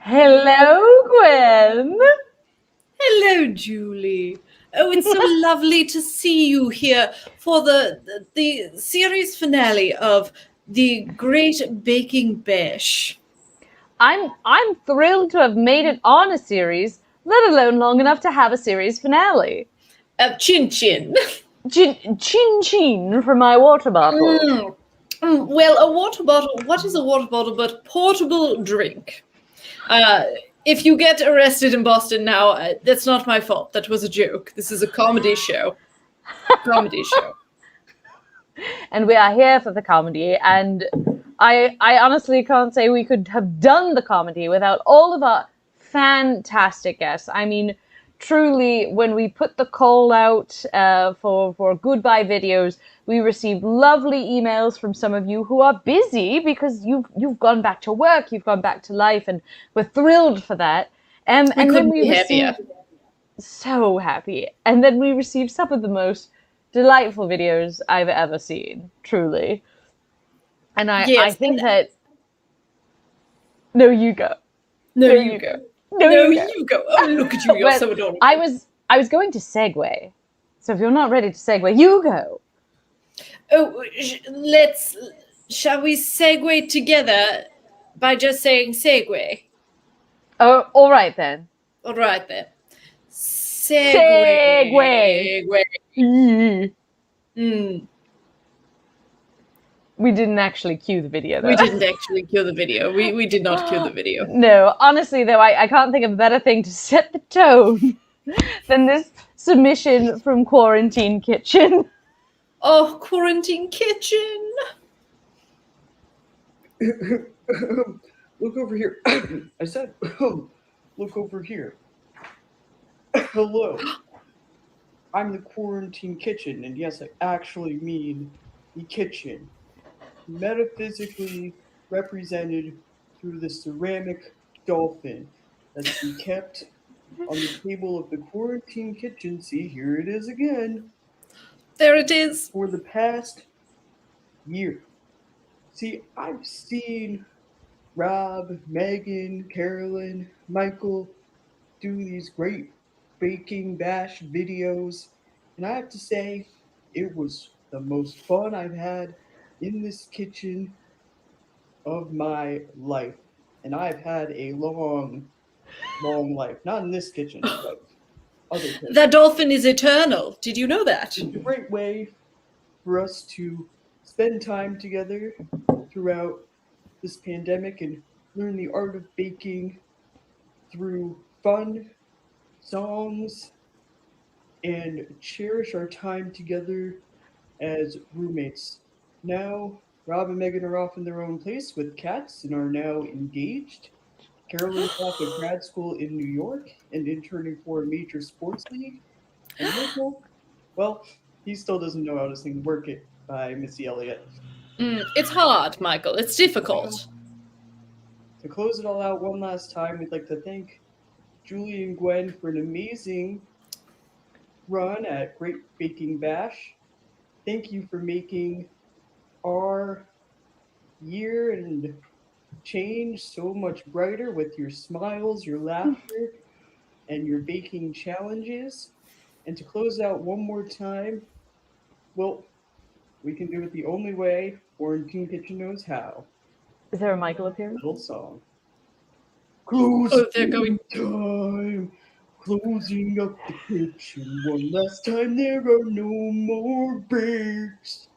Hello, Gwen. Hello, Julie. Oh, it's so lovely to see you here for the series finale of the Great Baking Bash. I'm thrilled to have made it on a series, let alone long enough to have a series finale. Chin chin. Chin chin for my water bottle. Well, a water bottle. What is a water bottle but portable drink? Uh, if you get arrested in Boston now, that's not my fault. That was a joke. This is a comedy show. Comedy show. And we are here for the comedy, and I honestly can't say we could have done the comedy without all of our fantastic guests. I mean, truly, when we put the call out for goodbye videos, we received lovely emails from some of you who are busy because you've gone back to work, you've gone back to life, and we're thrilled for that. And then we received so happy, and then we received some of the most delightful videos I've ever seen, truly. And I think that... No, you go. No, you go. No, you go. Oh, look at you. You're so adorable. I was going to segue. So if you're not ready to segue, you go. Oh, shall we segue together by just saying segue? Oh, all right then. All right then. Segue. We didn't actually cue the video, though. We didn't actually cue the video. We did not cue the video. No, honestly, though, I can't think of a better thing to set the tone than this submission from Quarantine Kitchen. Oh, Quarantine Kitchen. Look over here. I said, look over here. Hello. I'm the Quarantine Kitchen, and yes, I actually mean the kitchen. Metaphysically represented through the ceramic dolphin that's been kept on the table of the Quarantine Kitchen. See, here it is again. There it is. For the past year. See, I've seen Rob, Megan, Carolyn, Michael do these great baking bash videos, and I have to say, it was the most fun I've had in this kitchen of my life. And I've had a long life. Not in this kitchen, but other kitchens. That dolphin is eternal. Did you know that? It's a great way for us to spend time together throughout this pandemic and learn the art of baking through fun songs and cherish our time together as roommates. Now, Rob and Megan are off in their own place with cats and are now engaged. Carolyn's off at grad school in New York and interning for a major sports league. And Michael, well, he still doesn't know how to sing Work It by Missy Elliott. It's hard, Michael. It's difficult. To close it all out one last time, we'd like to thank Julie and Gwen for an amazing run at Great Baking Bash. Thank you for making our year and change so much brighter with your smiles, your laughter, and your baking challenges. And to close out one more time, well, we can do it the only way Quarantine Kitchen knows how. Is there a Michael up here? Little song. They're going. Time. Closing up the kitchen one last time. There are no more breaks.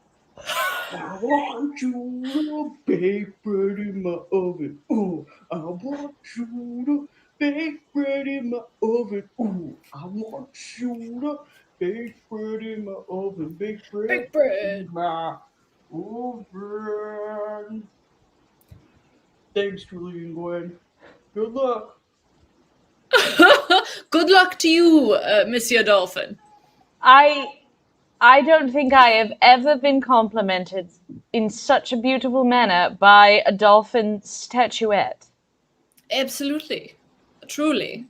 I want you to bake bread in my oven. Ooh, I want you to bake bread in my oven. Ooh, I want you to bake bread in my oven. Bake bread in my oven. Thanks, Julie and Gwen. Good luck. Good luck to you, Monsieur Dolphin. I don't think I have ever been complimented in such a beautiful manner by a dolphin statuette. Absolutely. Truly.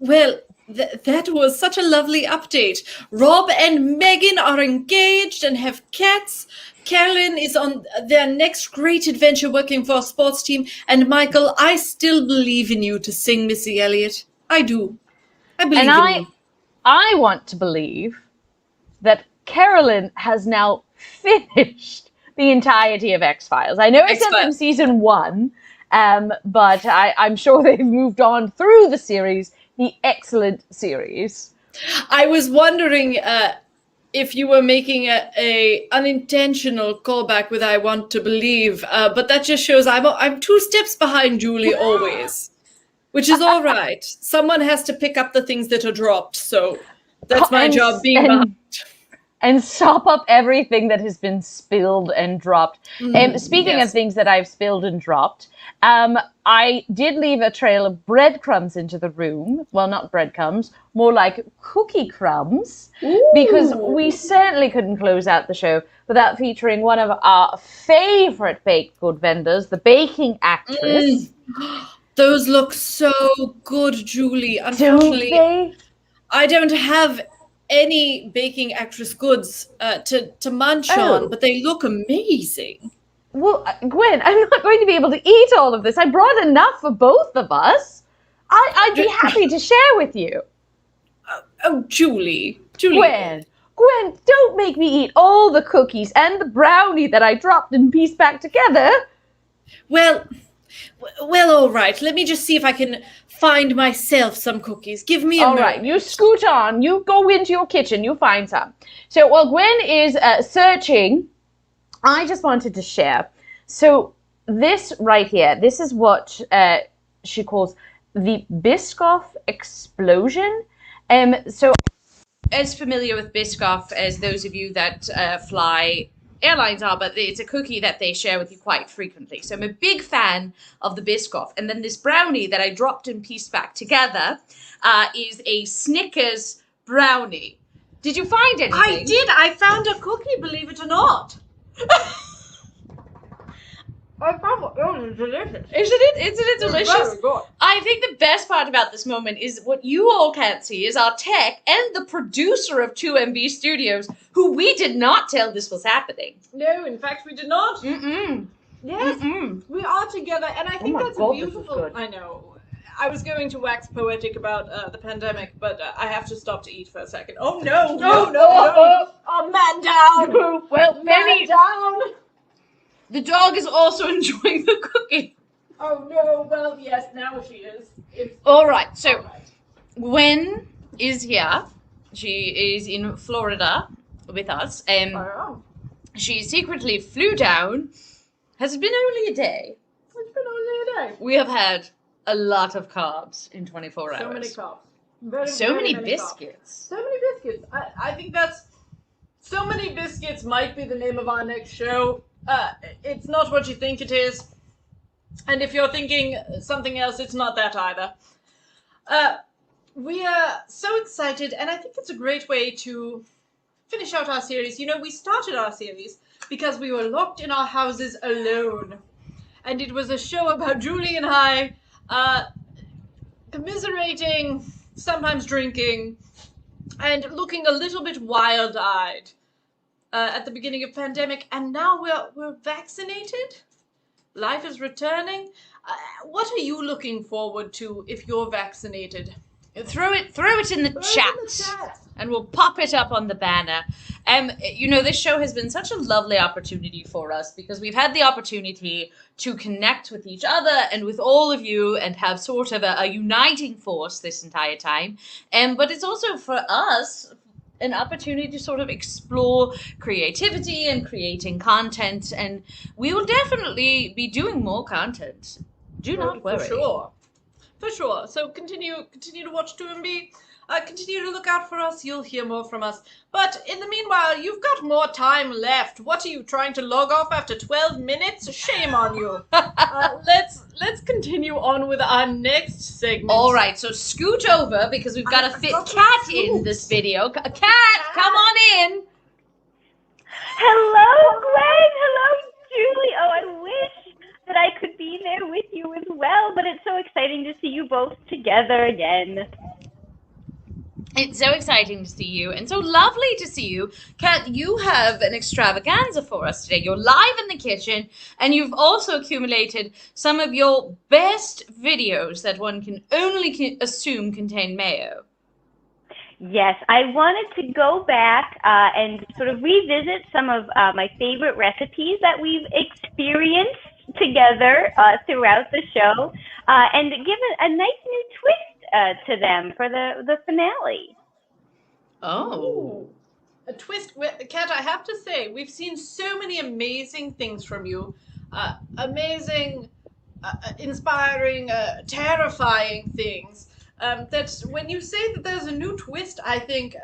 Well, That was such a lovely update. Rob and Megan are engaged and have cats. Carolyn is on their next great adventure working for a sports team. And Michael, I still believe in you to sing Missy Elliott. I do. I believe And in you. I want to believe that Carolyn has now finished the entirety of X-Files. I know it's from X-Files. season 1, but I'm sure they've moved on through the series, the excellent series. I was wondering if you were making a unintentional callback with "I want to believe," but that just shows I'm 2 steps behind Julie always, which is all right. Someone has to pick up the things that are dropped, so that's my job being behind. And sop up everything that has been spilled and dropped. Speaking of things that I've spilled and dropped, I did leave a trail of breadcrumbs into the room. Well, not breadcrumbs, more like cookie crumbs. Ooh. Because we certainly couldn't close out the show without featuring one of our favorite baked good vendors, the baking actress. Those look so good, Julie. Don't Unfortunately, they? I don't have any baking actress goods to munch on, but they look amazing. Well, Gwen, I'm not going to be able to eat all of this. I brought enough for both of us. I'd be happy to share with you. Oh, Julie. Gwen, don't make me eat all the cookies and the brownie that I dropped and pieced back together. Well, all right. Let me just see if I can find myself some cookies. Give me a moment. All right, you scoot on. You go into your kitchen. You find some. So while Gwen is searching, I just wanted to share. So this right here, this is what she calls the Biscoff explosion. So as familiar with Biscoff as those of you that fly airlines are, but it's a cookie that they share with you quite frequently. So I'm a big fan of the Biscoff. And then this brownie that I dropped and pieced back together is a Snickers brownie. Did you find anything? I did. I found a cookie, believe it or not. I found it. It was delicious. Isn't it delicious? Very good. I think the best part about this moment is what you all can't see is our tech and the producer of 2MB Studios, who we did not tell this was happening. No, in fact, we did not. Mm-mm. Yes, Mm-mm. we are together, and I think my that's God, a this is beautiful. good. I know. I was going to wax poetic about the pandemic, but I have to stop to eat for a second. Oh no! No! Oh, man down! Well, Man Penny, down! the dog is also enjoying the cookie. Oh no! Well, yes, now she is. All right, so All right. Gwen is here. She is in Florida with us. Oh, She secretly flew down. Has it been only a day? it's been only a day. We have had a lot of carbs in 24 hours. So many carbs. Very, So very many carbs. biscuits. So many biscuits. I think that's. So many biscuits might be the name of our next show. It's not what you think it is. And if you're thinking something else, it's not that either. We are so excited, and I think it's a great way to finish out our series. You know, we started our series because we were locked in our houses alone. And it was a show about Julie and I commiserating, sometimes drinking, and looking a little bit wild-eyed at the beginning of pandemic. And now we're vaccinated. Life is returning. What are you looking forward to if you're vaccinated? Throw it in the chat. And we'll pop it up on the banner. You know, this show has been such a lovely opportunity for us because we've had the opportunity to connect with each other and with all of you and have sort of a uniting force this entire time. But it's also for us an opportunity to sort of explore creativity and creating content. And we will definitely be doing more content. Do not worry. For sure. So continue to watch 2MB. Continue to look out for us. You'll hear more from us. But in the meanwhile, you've got more time left. What are you trying to log off after 12 minutes? Shame on you. Let's continue on with our next segment. All right, so scoot over because we've got to fit Cat in this video. Cat, come on in. Hello, Gwen. Hello, Julie. Oh, I wish that I could be there with you as well, but it's so exciting to see you both together again. It's so exciting to see you and so lovely to see you. Kat, you have an extravaganza for us today. You're live in the kitchen and you've also accumulated some of your best videos that one can only assume contain mayo. Yes, I wanted to go back and sort of revisit some of my favorite recipes that we've experienced together throughout the show and give a nice new twist to them for the finale. Oh. A twist. Kat, I have to say, we've seen so many amazing things from you. Amazing, inspiring, terrifying things. That when you say that there's a new twist, I think,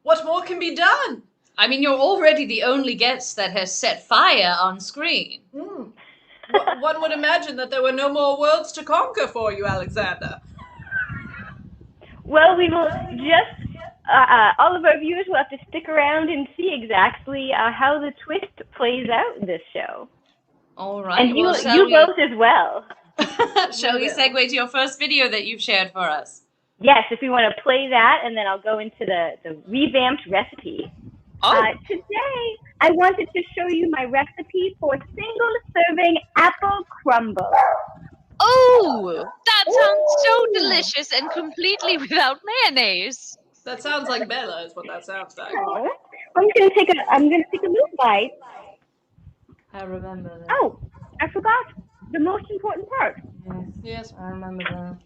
what more can be done? I mean, you're already the only guest that has set fire on screen. One would imagine that there were no more worlds to conquer for you, Alexander. Well, we will just, all of our viewers will have to stick around and see exactly how the twist plays out in this show. All right. And you, well, you both as well. Shall we segue to your first video that you've shared for us? Yes, if you want to play that, and then I'll go into the revamped recipe. Today, I wanted to show you my recipe for single-serving apple crumble. Oh, that sounds so delicious and completely without mayonnaise. That sounds like Bella, is what that sounds like. So, I'm gonna take a little bite. I remember that. Oh, I forgot the most important part. Yes. I remember that.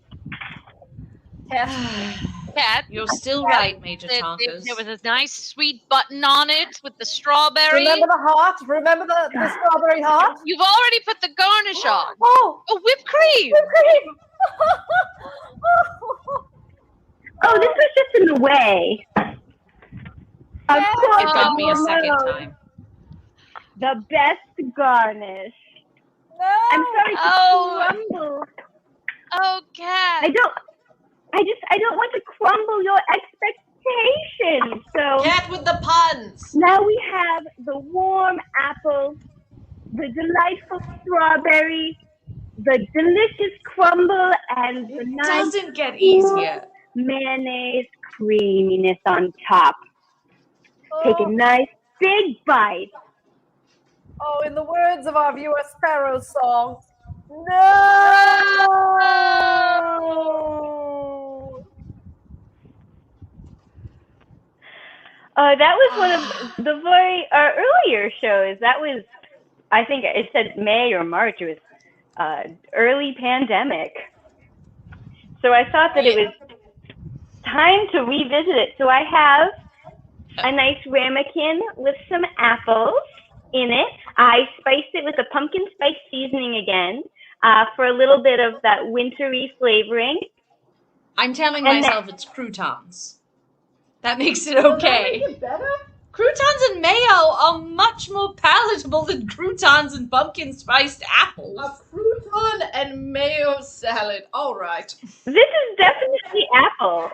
Kat, You're still right, Major Tonkers. there was a nice sweet button on it with the strawberry. Remember the heart? Remember the strawberry heart? You've already put the garnish on. Oh, Oh, whipped cream. whipped cream! Oh, this was just in the way. Of course, It got me a no, second time. the best garnish. No! I'm sorry to Oh. crumble. Oh, Kat. I don't want to crumble your expectations. So Cat with the puns. now we have the warm apple, the delightful strawberry, the delicious crumble, and the It nice doesn't get easier. mayonnaise creaminess on top. Take a nice big bite. Oh, in the words of our viewer Sparrow's song, no! That was one of the very earlier shows. That was, I think it said May or March. It was early pandemic. So I thought that it was time to revisit it. So I have a nice ramekin with some apples in it. I spiced it with a pumpkin spice seasoning again for a little bit of that wintry flavoring. I'm telling And myself it's croutons. That makes it okay. Croutons and mayo are much more palatable than croutons and pumpkin spiced apples. A crouton and mayo salad. All right. This is definitely apple.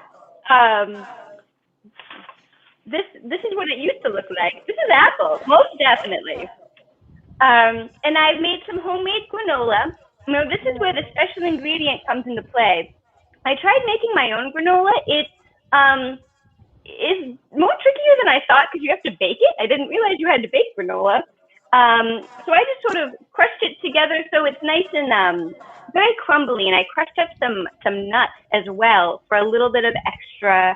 This is what it used to look like. This is apple, most definitely. And I've made some homemade granola. Now this is where the special ingredient comes into play. I tried making my own granola. It is more trickier than I thought because you have to bake it. I didn't realize you had to bake granola. So I just sort of crushed it together so it's nice and very crumbly. And I crushed up some nuts as well for a little bit of extra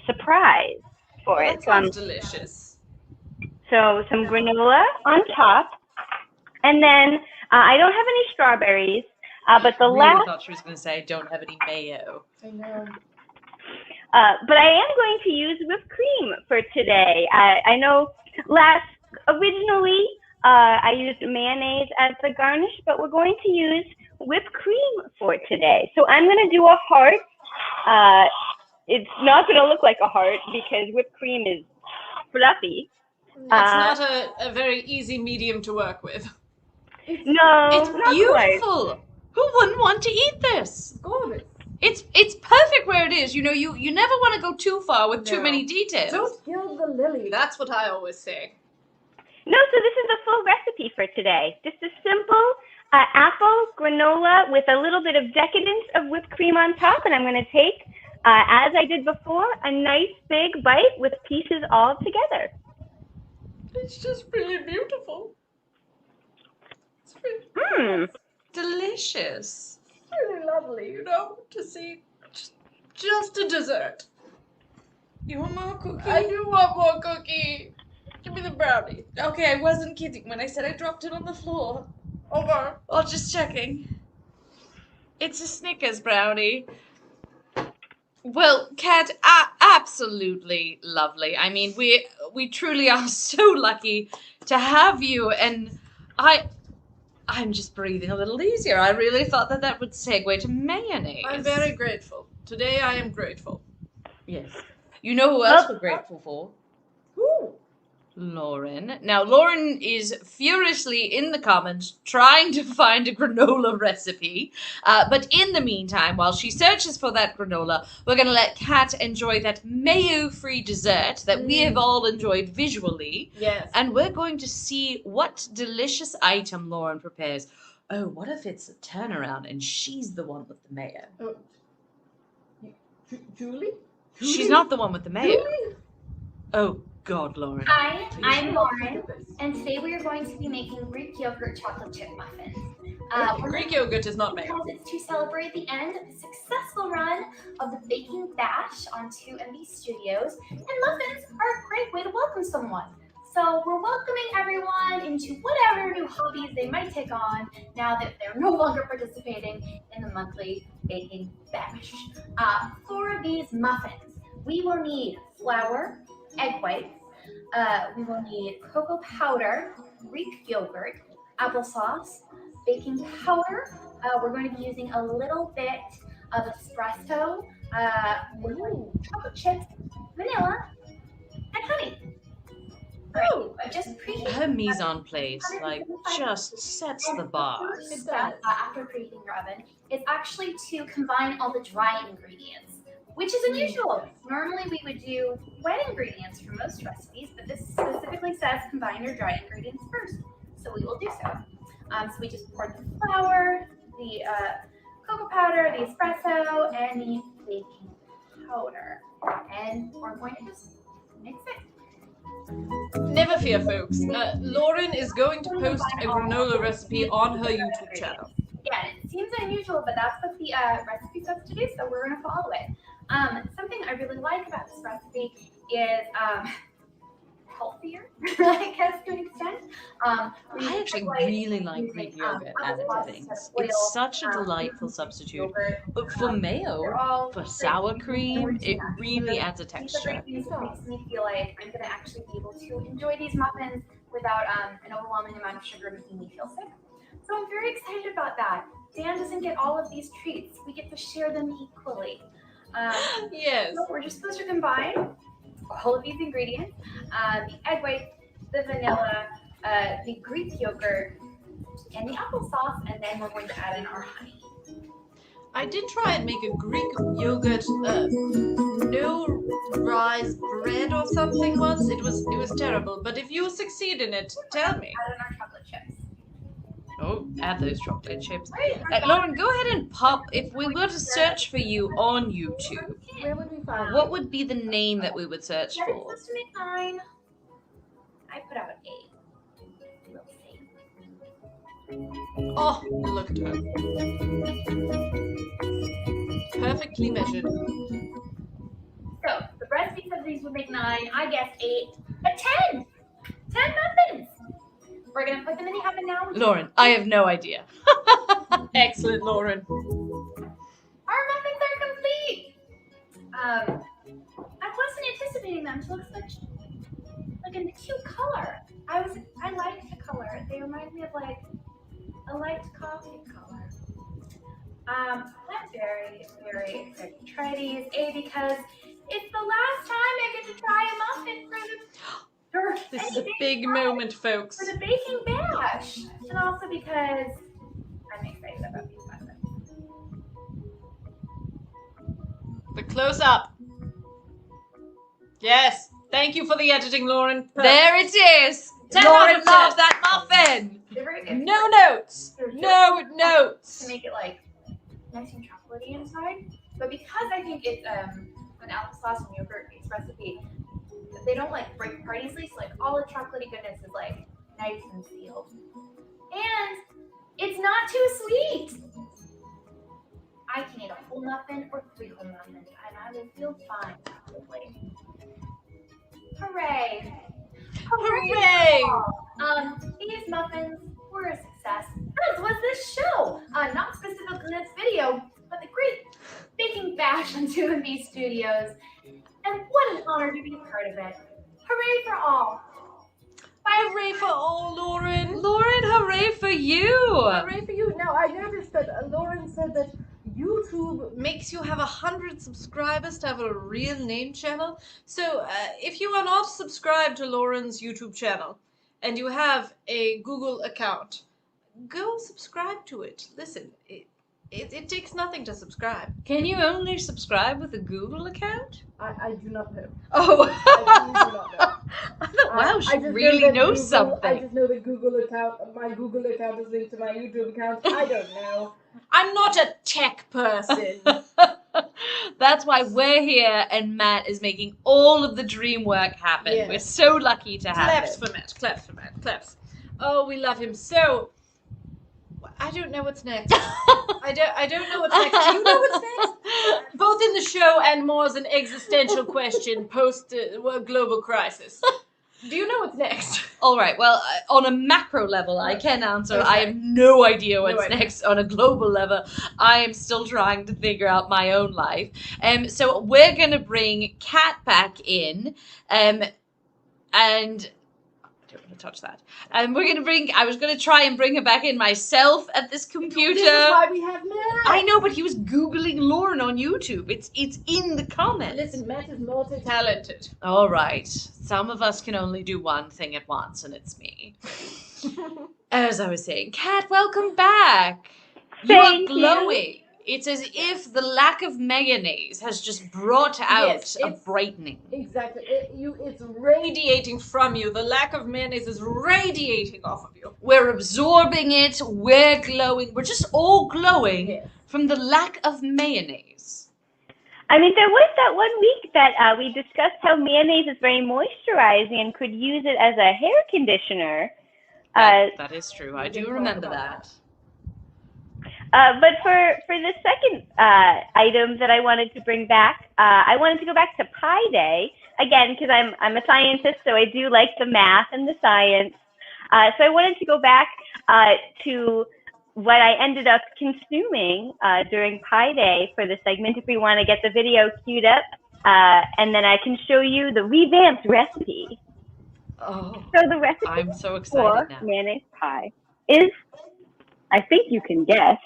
surprise for it. That sounds delicious. So some granola on top. And then I don't have any strawberries, but the I really last... thought she was going to say, don't have any mayo. I know. But I am going to use whipped cream for today. I know originally I used mayonnaise as the garnish, but we're going to use whipped cream for today. So I'm going to do a heart. It's not going to look like a heart because whipped cream is fluffy. It's not a very easy medium to work with. No, It's not quite. beautiful. Who wouldn't want to eat this? Gorgeous. It's perfect where it is. You know, you never want to go too far with too No. many details. Don't kill the lily. That's what I always say. No, so this is the full recipe for today. Just a simple apple granola with a little bit of decadence of whipped cream on top, and I'm going to take as I did before, a nice big bite with pieces all together. It's just really beautiful. It's really Mmm. delicious. Really lovely, to see just a dessert. You want more cookie? I do want more cookie. Give me the brownie. Okay, I wasn't kidding when I said I dropped it on the floor. Okay. Well, just checking. It's a Snickers brownie. Well, Kat, absolutely lovely. I mean, we truly are so lucky to have you, and I'm just breathing a little easier. I really thought that would segue to mayonnaise. I'm very grateful. Today I am grateful. Yes. You know who else we're grateful for? Who? Lauren. Now, Lauren is furiously in the comments trying to find a granola recipe. But in the meantime, while she searches for that granola, we're going to let Kat enjoy that mayo-free dessert that we have all enjoyed visually. Yes. And we're going to see what delicious item Lauren prepares. Oh, what if it's a turnaround and she's the one with the mayo? Oh. Julie? She's not the one with the mayo. Oh, God, Lauren. Hi, Please. I'm Lauren, and today we are going to be making Greek yogurt chocolate chip muffins. Greek yogurt is not mayo. Because it's to celebrate the end of the successful run of the Baking Bash on 2MB Studios, and muffins are a great way to welcome someone. So we're welcoming everyone into whatever new hobbies they might take on now that they're no longer participating in the monthly Baking Bash. For these muffins, we will need flour, egg whites, we will need cocoa powder, Greek yogurt, applesauce, baking powder. We're going to be using a little bit of espresso, chocolate chips, vanilla, and honey. Oh, Just preheat. Her mise en place, just sets the bar. First step after preheating your oven is actually to combine all the dry ingredients, which is unusual. Normally we would do wet ingredients for most recipes, but this specifically says combine your dry ingredients first. So we will do so. So we just poured the flour, the cocoa powder, the espresso, and the baking powder. And we're going to just mix it. never fear, folks. Lauren is going to post a granola recipe on her YouTube channel. Yeah, it seems unusual, but that's what the recipe says to do, so we're going to follow it. Something I really like about this recipe is healthier, I guess, to an extent. I actually really like Greek yogurt as it things. It's such a delightful substitute. But for mayo, for sour cream, it really adds a texture. It makes me feel like I'm going to actually be able to enjoy these muffins without an overwhelming amount of sugar making me feel sick. So I'm very excited about that. Dan doesn't get all of these treats. We get to share them equally. Yes. So we're just supposed to combine all of these ingredients, the egg white, the vanilla, the Greek yogurt, and the applesauce, and then we're going to add in our honey. I did try and make a Greek yogurt no rise bread or something once. It was terrible. But if you succeed in it, tell me. Add in our chocolate chips. Oh, add those chocolate chips. Lauren, go ahead and pop. If we were to search for you on YouTube, Where would we find what would be the name that we would search That is for? supposed to make 9. I put out 8. We'll see. Oh, look at her. Perfectly measured. So the recipe says these would make 9. I guessed 8. But 10! 10 muffins! We're going to put them in the oven now. Lauren, I have no idea. Excellent, Lauren. Our muffins are complete! I wasn't anticipating them to look such like a cute color. I liked the color. They remind me of like a light coffee color. I'm very, very excited to try these. Because it's the last time I get to try a muffin This is a big moment, folks. for the Baking Bash, and also because I'm excited about these muffins. The close up. Yes. Thank you for the editing, Lauren. There it is. 10 Lauren out of 10. loves that muffin. They're very good. No notes. No To notes. make it like nice and chocolatey inside. But because I think it's an applesauce and yogurt based recipe, they don't like break apart easily. So like all the chocolatey goodness is like nice and sealed, and it's not too sweet. I can eat a whole muffin or 3 whole muffins, and I will feel fine probably. Hooray! Hooray! These muffins were a success, as was this show. Not specifically this video, but the great baking bash on 2MB Studios. And what an honor to be a part of it. Hooray for all! Hooray for all, Lauren! Lauren, hooray for you! Hooray for you. Now, I noticed that Lauren said that YouTube Makes you have 100 subscribers to have a real name channel. So if you are not subscribed to Lauren's YouTube channel and you have a Google account, go subscribe to it. Listen, it takes nothing to subscribe. Can you only subscribe with a Google account? I do not know. Oh, I truly do not know. I thought, wow, I she just really that knows Google, something. I just know the Google account. My Google account is linked to my YouTube account. I don't know. I'm not a tech person. That's why we're here and Matt is making all of the dream work happen. Yeah. We're so lucky to have Claps him. for Matt. Claps for Matt. Claps. Oh, we love him so. I don't know what's next. I don't know what's next. Do you know what's next? Both in the show and more as an existential question post global crisis. Do you know what's next? All right. Well, on a macro level, I can answer. Okay. I have no idea what's No idea. next. On a global level, I am still trying to figure out my own life. So we're gonna bring Kat back in, and I don't want to touch that. And I was gonna try and bring her back in myself at this computer. This is why we have Matt. I know, but he was Googling Lauren on YouTube. It's in the comments. Listen, Matt is multi-talented. All right. Some of us can only do one thing at once, and it's me. As I was saying, Kat, welcome back. You are Thank you. glowing. It's as if the lack of mayonnaise has just brought out Yes, a it's- brightening. Exactly. It's radiant. Radiating from you. The lack of mayonnaise is radiating off of you. We're absorbing it. We're glowing. We're just all glowing Yes. from the lack of mayonnaise. I mean, there was that one week that we discussed how mayonnaise is very moisturizing and could use it as a hair conditioner. That is true. I do remember that. But for the second item that I wanted to bring back, I wanted to go back to Pi Day again because I'm a scientist, so I do like the math and the science. So I wanted to go back to what I ended up consuming during Pi Day for the segment. If we want to get the video queued up, and then I can show you the revamped recipe. Oh, So the recipe I'm so for excited now. mayonnaise pie is, I think you can guess,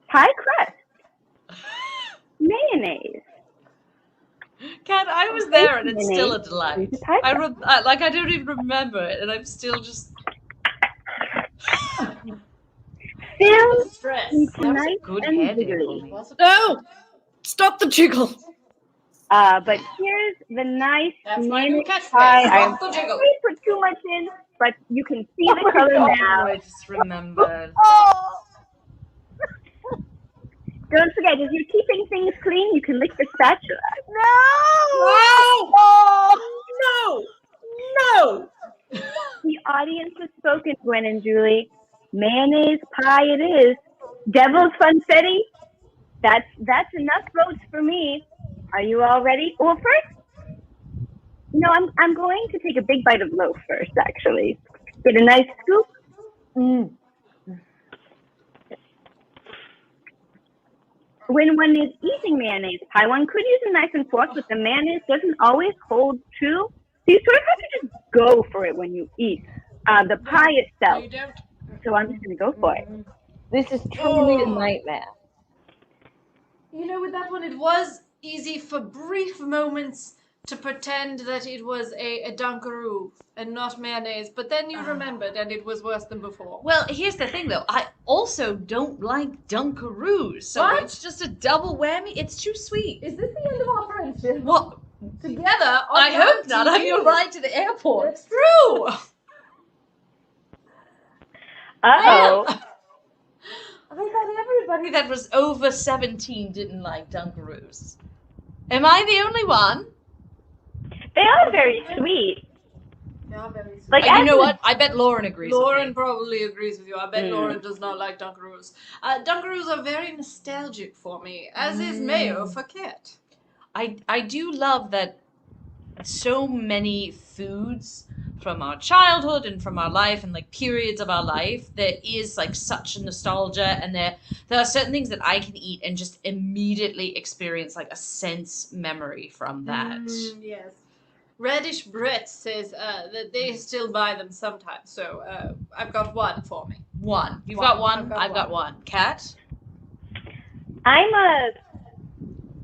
pie crust, mayonnaise. Kat, I was there and it's still a Mayonnaise. delight. Pie I crust. I don't even remember it, and I'm still just. Filled Stress. with That was a nice good and hair day for jiggly. me. No! Stop the jiggle. But here's the nice That's my new mayonnaise catchphrase. pie. I Stop the jiggle. didn't put too much in, but you can see the color now. I just remembered. Don't forget, if you're keeping things clean, you can lick the spatula. No! No! The audience has spoken, Gwen and Julie. Mayonnaise pie it is. Devil's funfetti. That's enough votes for me. Are you all ready? Well, first, no, I'm going to take a big bite of loaf first, actually. Get a nice scoop. When one is eating mayonnaise pie, one could use a knife and fork, but the mayonnaise doesn't always hold true. So you sort of have to just go for it when you eat the pie No, itself. you don't. So I'm just going to go for it. This is truly a nightmare. You know, with that one, it was easy for brief moments to pretend that it was a Dunkaroo and not mayonnaise, but then you remembered and it was worse than before. Well, here's the thing, though. I also don't like Dunkaroos, so What? it's just a double whammy. It's too sweet. Is this the end of our friendship? What? Together on I hope live not. I'm TV. your ride to the airport. It's true. Uh-oh. thought everybody that was over 17 didn't like Dunkaroos. Am I the only one? They are very sweet. They are very sweet. Like, You as know a- what? I bet Lauren agrees with Lauren me. probably agrees with you. I bet Mm. Lauren does not like Dunkaroos. Dunkaroos are very nostalgic for me, as is mayo for Kat. I do love that so many foods from our childhood and from our life and like periods of our life, there is like such a nostalgia, and there are certain things that I can eat and just immediately experience like a sense memory from that. Yes. Radish Brett says that they still buy them sometimes, so I've got one for me. One. You've got one? I've got I've got one. Kat? I'm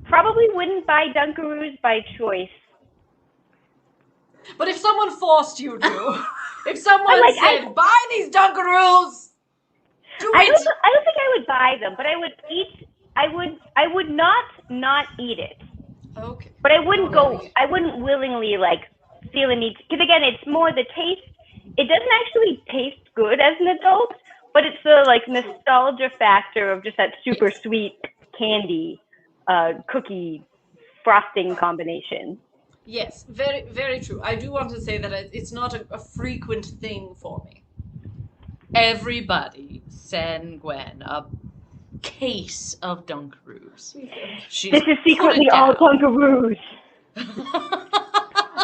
probably wouldn't buy Dunkaroos by choice. But if someone forced you to, if someone like, said, buy these Dunkaroos, do I it! don't think I would buy them, but I would eat. I would not eat it. Okay. But I wouldn't willingly like feel the need, because again, it's more the taste. It doesn't actually taste good as an adult, but it's the like nostalgia factor of just that super sweet candy, cookie frosting combination. Yes, very, very true. I do want to say that it's not a frequent thing for me. Everybody send Gwen a case of Dunkaroos. She's This is secretly put it all down. Dunkaroos.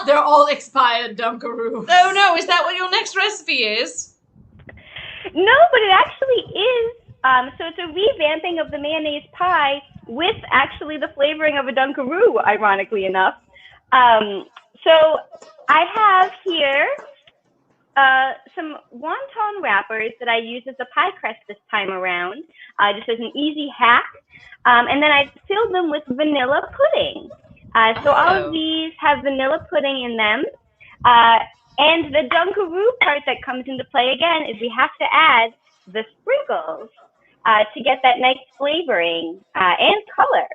They're all expired Dunkaroos. Oh no, is that what your next recipe is? No, but it actually is. So it's a revamping of the mayonnaise pie with actually the flavoring of a Dunkaroo, ironically enough. So I have here some wonton wrappers that I use as a pie crust this time around, just as an easy hack. And then I filled them with vanilla pudding. So all of these have vanilla pudding in them. And the Dunkaroo part that comes into play again is we have to add the sprinkles to get that nice flavoring and color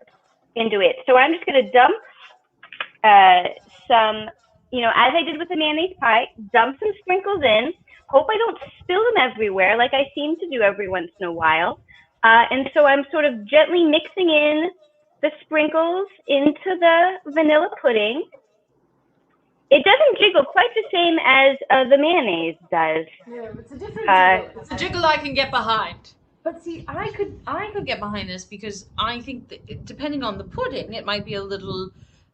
into it. So I'm just going to dump some, as I did with the mayonnaise pie, dump some sprinkles in. Hope I don't spill them everywhere like I seem to do every once in a while. And so I'm sort of gently mixing in the sprinkles into the vanilla pudding. It doesn't jiggle quite the same as the mayonnaise does. Yeah, it's a different jiggle. It's a jiggle I can get behind. But see, I could get behind this because I think that depending on the pudding, it might be a little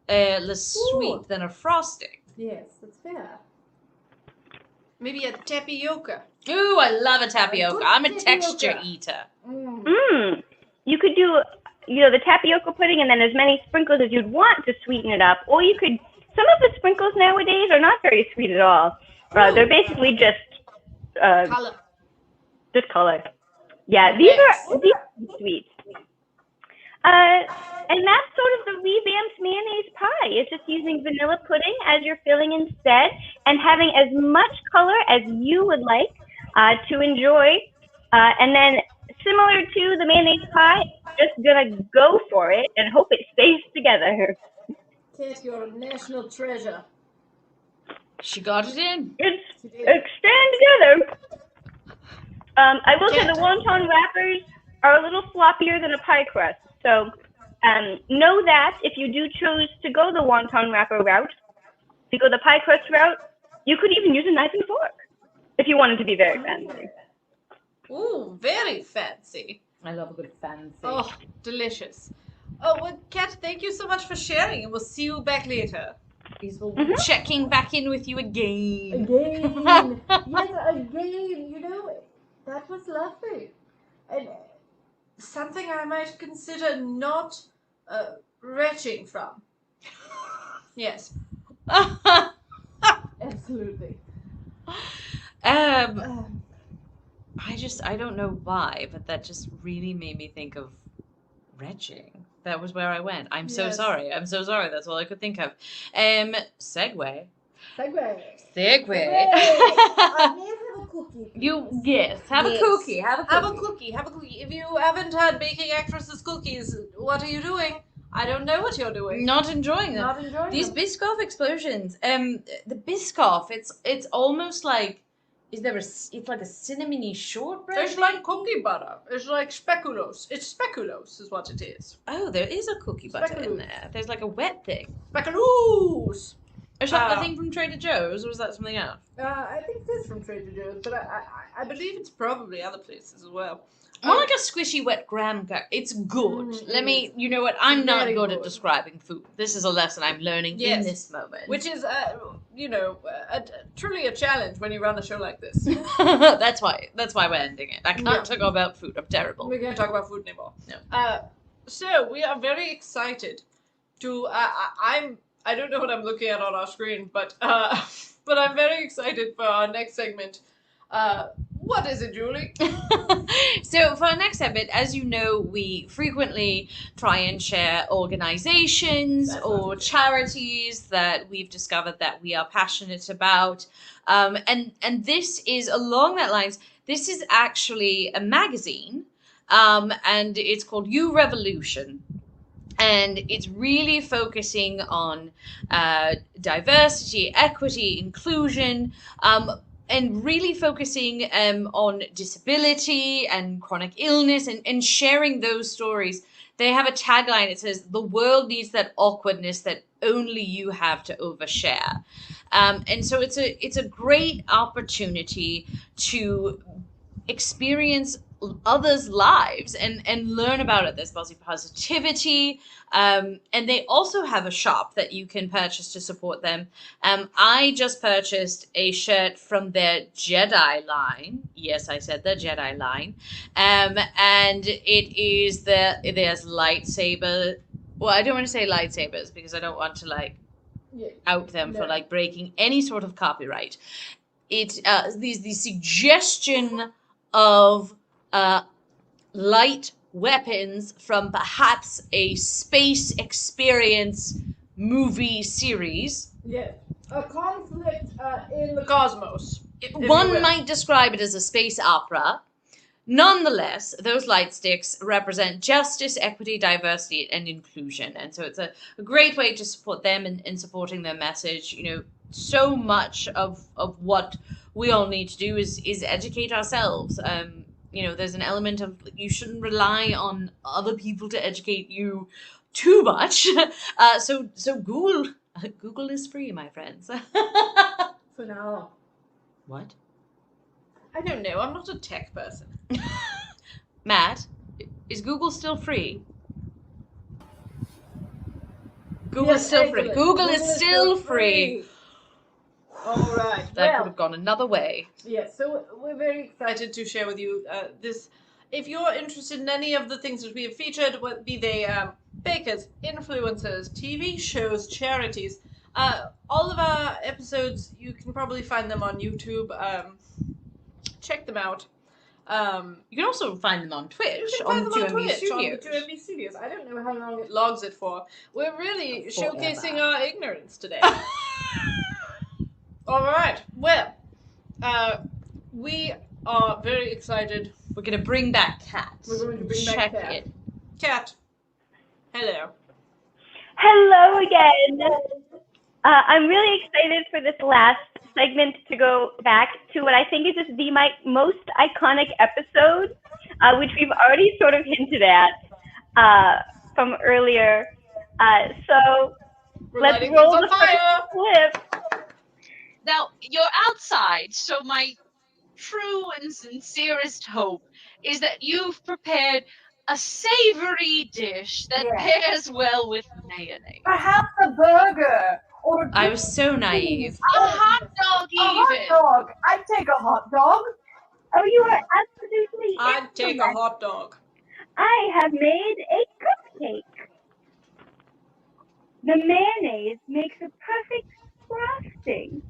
less sweet than a frosting. Yes, that's fair. Maybe a tapioca. Ooh, I love a tapioca. I'm a tapioca. texture eater. You could do, the tapioca pudding and then as many sprinkles as you'd want to sweeten it up. Or you could, some of the sprinkles nowadays are not very sweet at all. They're basically just Color. Just color. Yeah, these are sweet. And that's sort of the revamped mayonnaise pie. It's just using vanilla pudding as your filling instead, and having as much color as you would like to enjoy. And then, similar to the mayonnaise pie, just gonna go for it and hope it stays together. Kat, you're a national treasure. She got it in. It's stand together. I will say the wonton wrappers are a little floppier than a pie crust. So know that if you do choose to go the wonton wrapper route, to go the pie crust route, you could even use a knife and fork if you wanted to be very fancy. Ooh, very fancy. I love a good fancy. Oh, delicious. Oh, well, Kat, thank you so much for sharing, and we'll see you back later. Checking back in with you again. Again. Yes, again. That was lovely. And something I might consider not retching from. Yes. Absolutely. I don't know why, but that just really made me think of retching. That was where I went. I'm so sorry. That's all I could think of. Segue. I may have a cookie. Have a cookie. Have a cookie. If you haven't had baking actresses cookies, what are you doing? I don't know what you're doing. Not enjoying them. These Biscoff explosions. The Biscoff, it's almost like Is there it's like a cinnamony shortbread? It's like cookie butter. It's like speculoos. It's speculoos is what it is. Oh, there is a cookie butter in Speculoos. there. There's like a wet thing. Speculoos! Is that the thing from Trader Joe's, or is that something else? I think it is from Trader Joe's, but I believe it's probably other places as well. More like a squishy wet graham cracker. It's good. Let me, you know what? I'm not very good at good. describing food. This is a lesson I'm learning in Yes. this moment. Which is, truly a challenge when you run a show like this. That's why we're ending it. I can't talk about food. I'm terrible. We can't talk about food anymore. No. So we are very excited to. I don't know what I'm looking at on our screen, but I'm very excited for our next segment. What is it, Julie? So for our next segment, as you know, we frequently try and share organizations or charities that we've discovered that we are passionate about. And this is along that lines. This is actually a magazine, and it's called You Revolution. And it's really focusing on diversity, equity, inclusion, and really focusing on disability and chronic illness and sharing those stories. They have a tagline. It says, "The world needs that awkwardness that only you have to overshare." And so it's a great opportunity to experience others' lives and learn about it. There's body positivity, and they also have a shop that you can purchase to support them. I just purchased a shirt from their Jedi line. Yes, I said the Jedi line. And it is there's lightsaber. Well, I don't want to say lightsabers because I don't want to out them for breaking any sort of copyright. It the suggestion of light weapons from perhaps a space experience movie series. Yeah, a conflict in the cosmos. One might describe it as a space opera. Nonetheless, those light sticks represent justice, equity, diversity, and inclusion. And so it's a great way to support them and supporting their message. You know, so much of what we all need to do is educate ourselves. You know, there's an element of you shouldn't rely on other people to educate you too much. So Google is free, my friends. For now. What? I don't know. I'm not a tech person. Matt, is Google still free? Google's still free. Google is still free. All right. That could have gone another way. Yes, so we're very excited to share with you this. If you're interested in any of the things that we have featured, be they bakers, influencers, TV shows, charities, all of our episodes, you can probably find them on YouTube. Check them out. You can also find them on Twitch. You can find them on 2MB Twitch, Studios. on the 2MB Studios. I don't know how long it logs it for. We're really showcasing our ignorance today. All right. Well, we are very excited. We're going to bring back Kat. We're going to bring Check back Kat. it. Kat, hello. Hello again. I'm really excited for this last segment to go back to what I think is just the most iconic episode, which we've already sort of hinted at from earlier. So let's roll the first clip. Now, you're outside, so my true and sincerest hope is that you've prepared a savory dish that pairs well with mayonnaise. Perhaps a burger or I was so naive. A hot dog, a hot dog. I'd take a hot dog. Oh, you are absolutely I'd take a hot dog. I have made a cupcake. The mayonnaise makes a perfect frosting.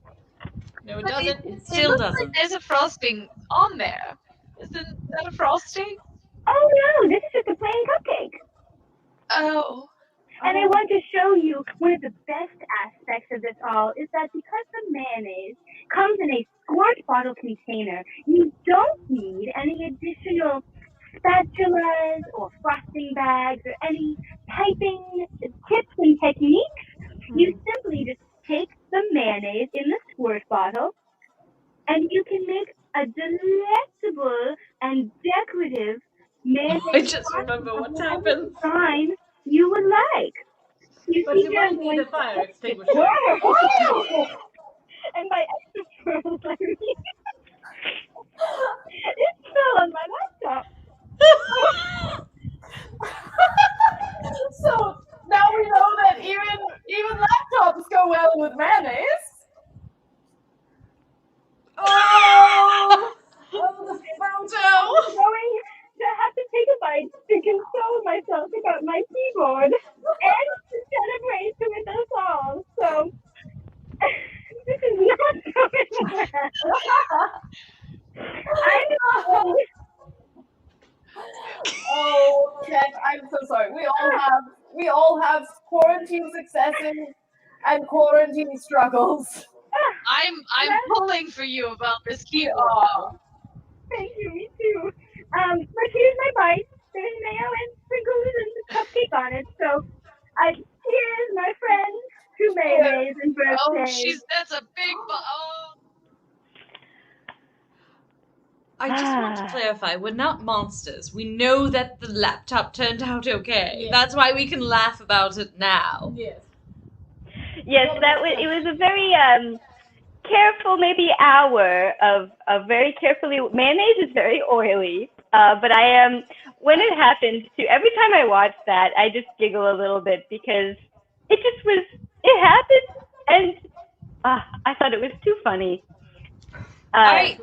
No, it doesn't. It still looks doesn't. like there's a frosting on there. Isn't that a frosting? Oh no, this is just a plain cupcake. Oh. And I want to show you one of the best aspects of this all is that because the mayonnaise comes in a squirt bottle container, you don't need any additional spatulas or frosting bags or any piping tips and techniques. You simply just take the mayonnaise in the squirt bottle and you can make a delectable and decorative mayonnaise I just sauce remember of what's whatever happened. design you would like. You But see, you here might I'm need going a to fire extra extinguisher. and my extra pearls are it's still on my laptop. So now we know that even laptops go well with mayonnaise. Oh, the photo. I'm going to have to take a bite to console myself about my keyboard and to celebrate with us all. So this is not going well. I'm Oh, Kat, I'm so sorry. We all have quarantine successes and quarantine struggles. I'm pulling for you about this keyboard though. Thank you, me too. But here's my bite. There's mayo and sprinkles and the cupcake on it. So, cheers, my friends, to mayonnaise and Oh, birthdays. that's a big oh. I just want to clarify, we're not monsters. We know that the laptop turned out okay. Yes. That's why we can laugh about it now. Yes. Yes, it was a very careful, maybe hour of very carefully. Mayonnaise is very oily, but I am when it happened. Every time I watch that, I just giggle a little bit because it happened, and I thought it was too funny. I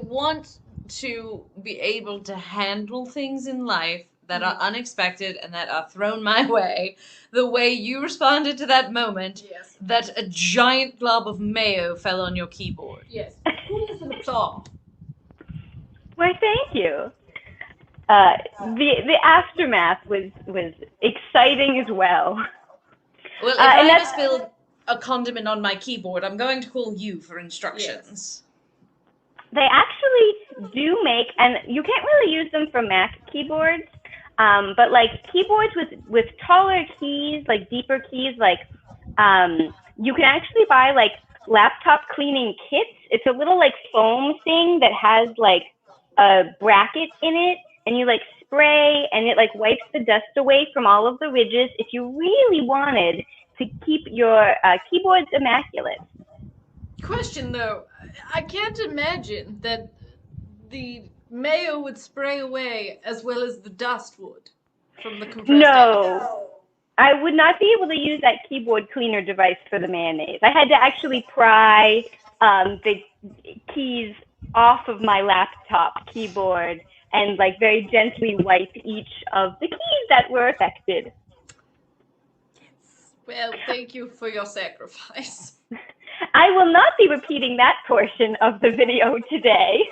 want to be able to handle things in life that are unexpected and that are thrown my way the way you responded to that moment Yes. that a giant glob of mayo fell on your keyboard. Yes. Who is an applause? Why, thank you. The aftermath was exciting as well. Well, if I ever spill a condiment on my keyboard, I'm going to call you for instructions. They actually do make, and you can't really use them for Mac keyboards, but like keyboards with taller keys, like deeper keys, like you can actually buy like laptop cleaning kits. It's a little like foam thing that has like a bracket in it, and you like spray, and it like wipes the dust away from all of the ridges if you really wanted to keep your keyboards immaculate. Question though, I can't imagine that the mayo would spray away as well as the dust would from the compressed air. No, I would not be able to use that keyboard cleaner device for the mayonnaise. I had to actually pry the keys off of my laptop keyboard and like very gently wipe each of the keys that were affected. Well, thank you for your sacrifice. I will not be repeating that portion of the video today,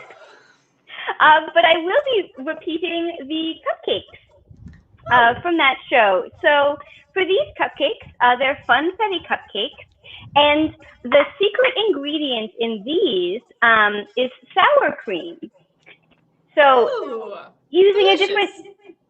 but I will be repeating the cupcakes from that show. So for these cupcakes, they're funfetti cupcakes, and the secret ingredient in these is sour cream. So Ooh, using delicious. a different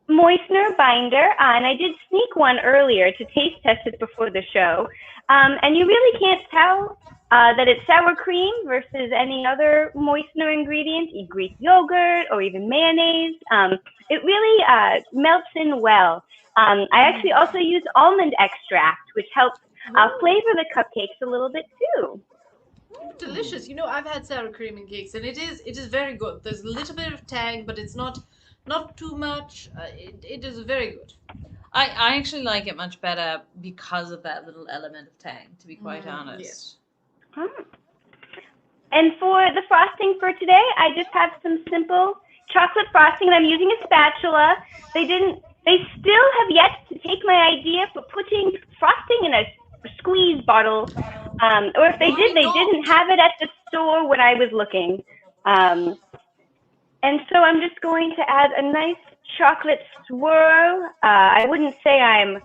moistener binder, and I did sneak one earlier to taste test it before the show, and you really can't tell that it's sour cream versus any other moistener ingredient, Greek yogurt or even mayonnaise. It really melts in well. I actually also use almond extract, which helps flavor the cupcakes a little bit too. Delicious. You know, I've had sour cream in cakes, and it is very good. There's a little bit of tang, but it's not too much. It is very good. I actually like it much better because of that little element of tang, to be quite honest. Yes. And for the frosting for today, I just have some simple chocolate frosting, and I'm using a spatula. They still have yet to take my idea for putting frosting in a squeeze bottle, or if they did, they didn't have it at the store when I was looking. And so I'm just going to add a nice chocolate swirl. I wouldn't say I'm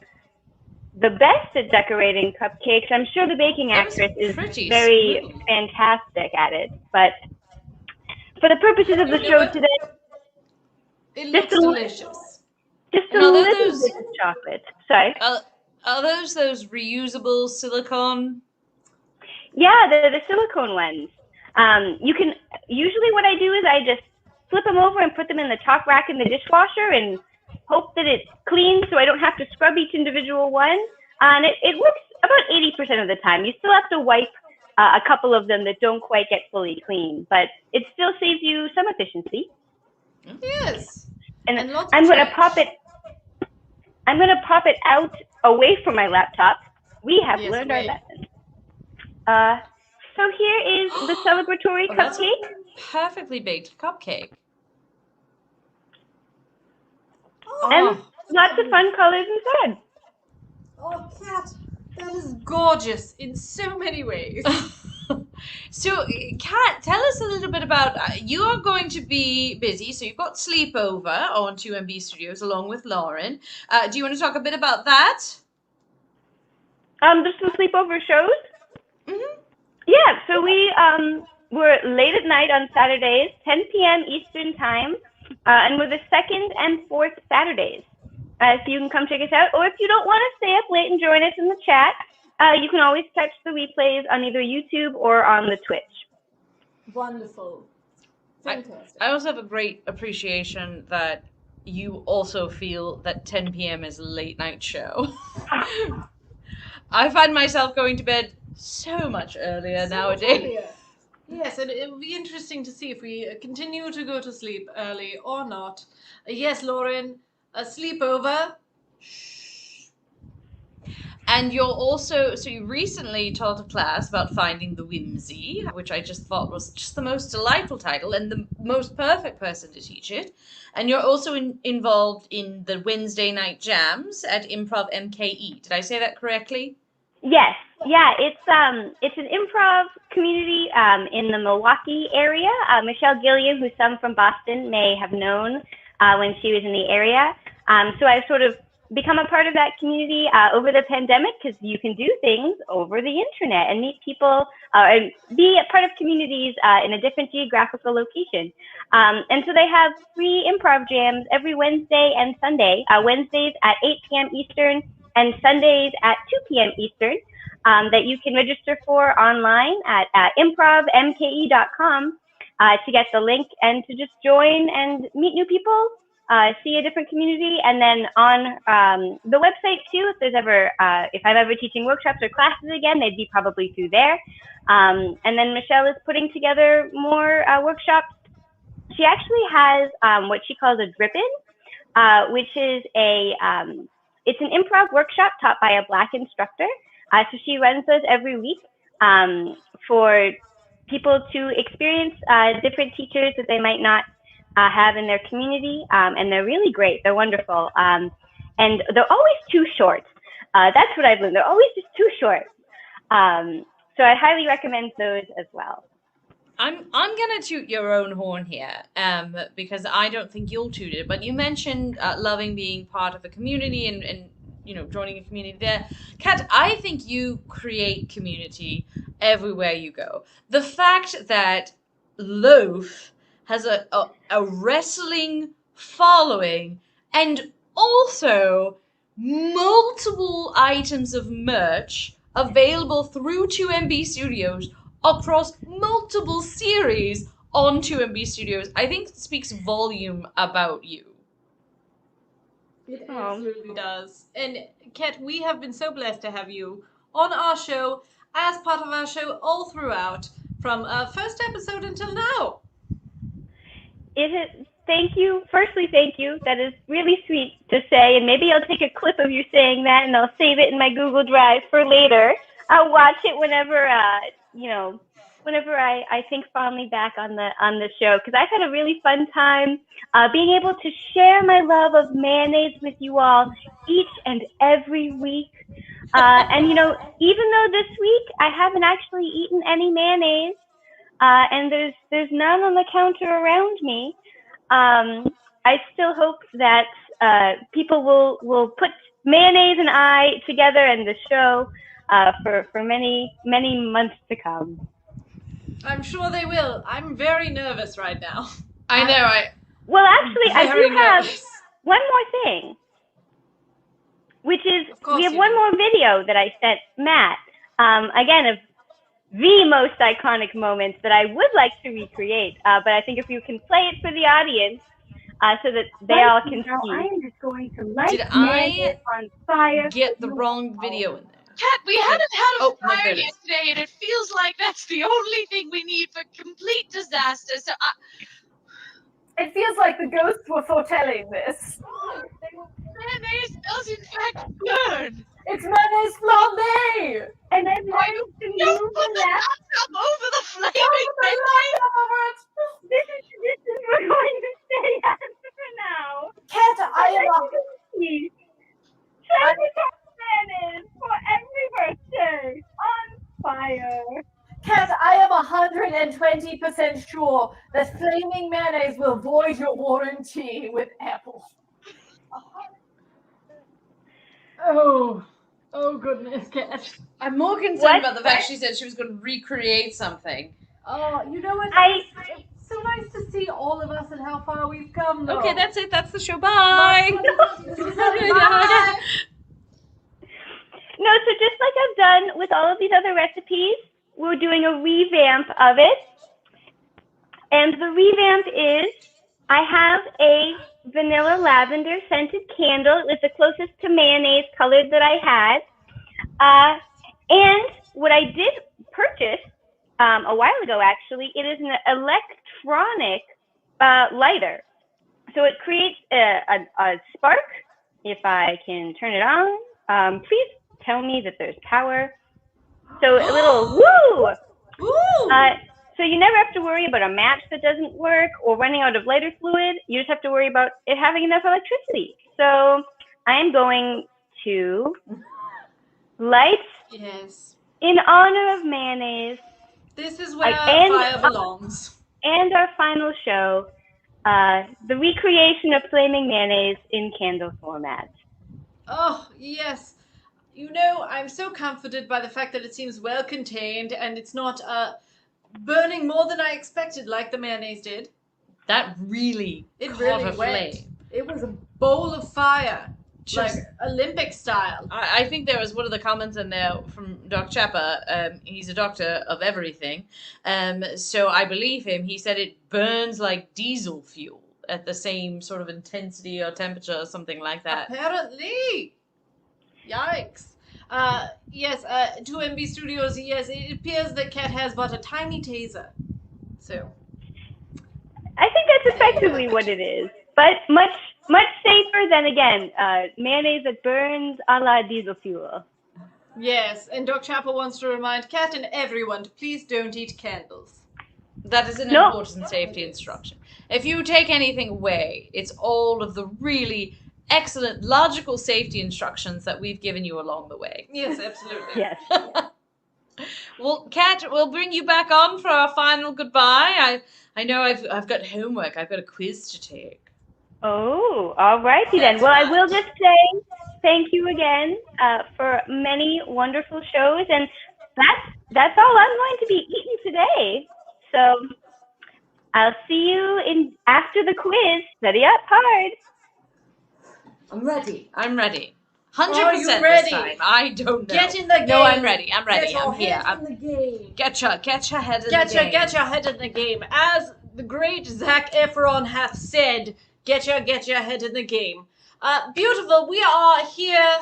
the best at decorating cupcakes. I'm sure the baking actress is very fantastic at it, but for the purposes of the show today, it looks delicious. Just a little bit of chocolate. Sorry. Are those reusable silicone? Yeah, they're the silicone ones. You can usually what I do is I just flip them over and put them in the top rack in the dishwasher and hope that it's clean so I don't have to scrub each individual one. And it works about 80% of the time. You still have to wipe a couple of them that don't quite get fully clean, but it still saves you some efficiency. Yes. And lots of I'm going to trash. pop it out away from my laptop. We have Yes, learned away. our lesson. So here is the celebratory Oh, that's a cupcake. perfectly baked cupcake. And Oh, lots of fun colors inside. Oh, Kat, that is gorgeous in so many ways. so Kat, tell us a little bit about. You are going to be busy, so you've got sleepover on 2MB Studios along with Lauren. Do you want to talk a bit about that? There's some sleepover shows. Mm-hmm. Yeah, so we're late at night on Saturdays, 10 p.m. Eastern time, and we're the second and fourth Saturdays. So you can come check us out, or if you don't want to stay up late and join us in the chat, you can always catch the replays on either YouTube or on the Twitch. Wonderful. Fantastic. I also have a great appreciation that you also feel that 10 p.m. is a late night show. I find myself going to bed so much earlier nowadays. Earlier. Yes, and it will be interesting to see if we continue to go to sleep early or not. Yes, Lauren, a sleepover. And you're also, so you recently taught a class about finding the whimsy, which I just thought was just the most delightful title and the most perfect person to teach it. And you're also involved in the Wednesday night jams at Improv MKE. Did I say that correctly? Yes, yeah, it's an improv community in the Milwaukee area. Michelle Gilliam, who some from Boston may have known when she was in the area. So I've sort of become a part of that community over the pandemic because you can do things over the internet and meet people and be a part of communities in a different geographical location. And so they have free improv jams every Wednesday and Sunday. Wednesdays at 8 p.m. Eastern and Sundays at 2 p.m. Eastern that you can register for online at improvmke.com to get the link and to just join and meet new people, see a different community. And then on the website too, if I'm ever teaching workshops or classes again, they'd be probably through there. And then Michelle is putting together more workshops. She actually has what she calls a drip-in, which is it's an improv workshop taught by a Black instructor. So she runs those every week for people to experience different teachers that they might not have in their community. And they're really great. They're wonderful. And they're always too short. That's what I've learned. They're always just too short. So I highly recommend those as well. I'm gonna toot your own horn here, because I don't think you'll toot it. But you mentioned loving being part of a community and joining a community there. Kat, I think you create community everywhere you go. The fact that Loaf has a wrestling following and also multiple items of merch available through 2MB Studios across multiple series on 2MB Studios, I think speaks volume about you. It absolutely does. And Kat, we have been so blessed to have you on our show, as part of our show all throughout, from first episode until now. Thank you. Firstly, thank you. That is really sweet to say. And maybe I'll take a clip of you saying that and I'll save it in my Google Drive for later. I'll watch it whenever I think fondly back on the show, because I've had a really fun time being able to share my love of mayonnaise with you all each and every week. And even though this week I haven't actually eaten any mayonnaise, and there's none on the counter around me, I still hope that people will put mayonnaise and I together in the show for many, many months to come. I'm sure they will. I'm very nervous right now. I know. Well, actually, I do have nervous. one more thing, which is we have you one do. more video that I sent Matt. Again, the most iconic moments that I would like to recreate. But I think if you can play it for the audience, so that they all can Now I see. am just going to light Did I Mayonnaise on fire. get for the you wrong all. video in there? Cat, we haven't had a Oh, no, fire there it yet is. today, and it feels like that's the only thing we need for complete disaster. So It feels like the ghosts were foretelling this. mayonnaise does in fact burn. It's mayonnaise flambe! And I've Why managed to don't move put the the last. laptop over the flaming Oh, my mayonnaise. laptop over it! This is tradition we're going to stay at for now. Cat, I am a... Please. Try to catch mayonnaise for every birthday on fire. Cat, I am 120% sure that flaming mayonnaise will void your warranty with Apple. Oh goodness, Cat. I'm more concerned What? about the fact she said she was going to recreate something. Oh, you know what? It's so nice to see all of us and how far we've come, though. Okay, that's it. That's the show. Bye. Bye. No, so just like I've done with all of these other recipes, we're doing a revamp of it. And the revamp is I have a vanilla lavender scented candle. It was the closest to mayonnaise colored that I had. And what I did purchase a while ago, actually, it is an electronic lighter. So it creates a spark. If I can turn it on, please tell me that there's power. So a little woo! Ooh. So you never have to worry about a match that doesn't work or running out of lighter fluid. You just have to worry about it having enough electricity. So I am going to light Yes. in honor of mayonnaise This is where and- fire belongs. and our final show, the recreation of flaming mayonnaise in candle format. Oh, yes. You know, I'm so comforted by the fact that it seems well contained and it's not burning more than I expected, like the mayonnaise did. That really It caught really a went. flame. It was a bowl of fire, Just- like Olympic style. I think there was one of the comments in there from Doc Chappa. He's a doctor of everything. So I believe him. He said it burns like diesel fuel at the same sort of intensity or temperature or something like that. Apparently. Yikes. Yes, 2MB Studios, yes, it appears that Cat has but a tiny taser. So, I think that's effectively what it is, but much safer than, again, mayonnaise that burns a la diesel fuel. yes, and Doc Chapel wants to remind Cat and everyone to please don't eat candles. That is an No. important safety instruction. If you take anything away, it's all of the really excellent logical safety instructions that we've given you along the way. Yes, absolutely. Yes. Well, Kat, we'll bring you back on for our final goodbye. I know I've got homework. I've got a quiz to take. Oh, all righty then. That's Well, I right. will just say thank you again for many wonderful shows, and that's all I'm going to be eating today. So I'll see you in after the quiz. Study up hard. I'm ready. 100% Are you this ready? time. I don't know. Get in the game. No, I'm ready. I'm ready. Get your I'm here. head in the game. Get your head in the game. Get your head in the game. As the great Zac Efron hath said, get your head in the game. Beautiful. We are here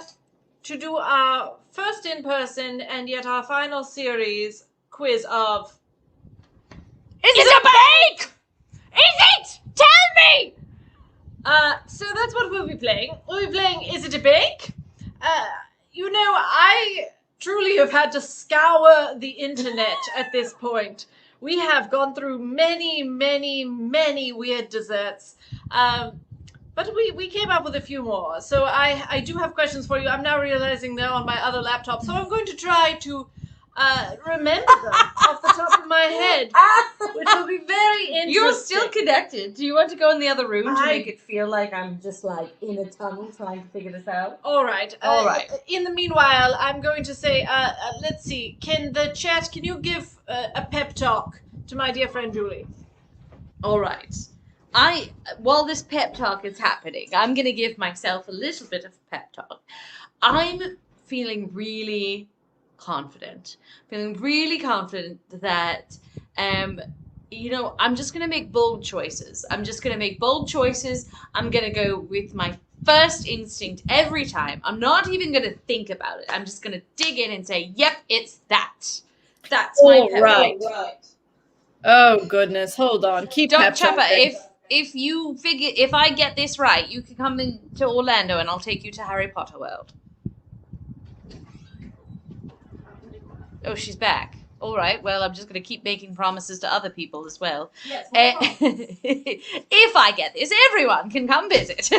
to do our first in-person and yet our final series quiz of Is it a bake? Is it? Tell me! so that's what we'll be playing. We'll be playing Is It a Bake? You know, I truly have had to scour the internet at this point. We have gone through many, many, many weird desserts. But we came up with a few more. So I do have questions for you. I'm now realizing they're on my other laptop. So I'm going to try to remember them off the top of my head, which will be very interesting. You're still connected. Do you want to go in the other room to I- make it feel like I'm just like in a tunnel trying to figure this out? All right. All right. In the meanwhile, I'm going to say, let's see. Can you give a pep talk to my dear friend Julie? All right. While this pep talk is happening, I'm going to give myself a little bit of pep talk. I'm feeling really confident. Feeling really confident that I'm just going to make bold choices. I'm going to go with my first instinct every time. I'm not even going to think about it. I'm just going to dig in and say, yep, it's that. That's my pep. Right. Oh goodness, hold on. Keep Dr. pep Chopper, talking. if I get this right, you can come into Orlando and I'll take you to Harry Potter World. Oh, she's back. All right, well, I'm just going to keep making promises to other people as well. Yes. If I get this, everyone can come visit.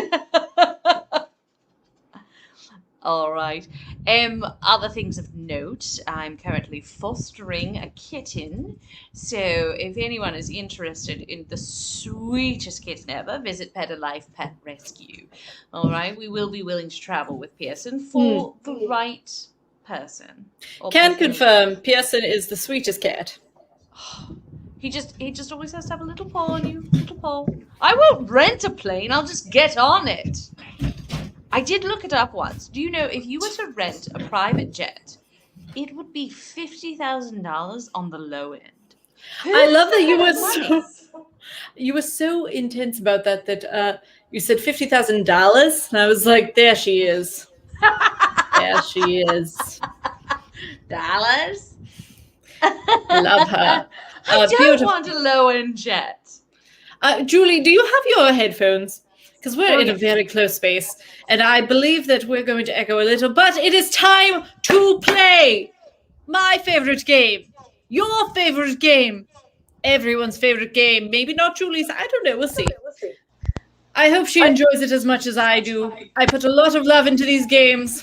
All right. Other things of note, I'm currently fostering a kitten. So if anyone is interested in the sweetest kitten ever, visit Pet Alive Pet Rescue. All right. We will be willing to travel with Pearson for the right person. Can confirm, Pearson is the sweetest cat. He just always has to have a little paw on you. Little paw. I won't rent a plane. I'll just get on it. I did look it up once. Do you know if you were to rent a private jet, it would be $50,000 on the low end? I love that you were so intense about that you said $50,000, and I was like, there she is. There she is. Dollars? Love her. I don't beautiful. want a low-end jet. Julie, do you have your headphones? Because we're in a very close space, and I believe that we're going to echo a little, but it is time to play my favorite game, your favorite game, everyone's favorite game. Maybe not Julie's. I don't know. We'll see. I hope she enjoys it as much as I do. I put a lot of love into these games.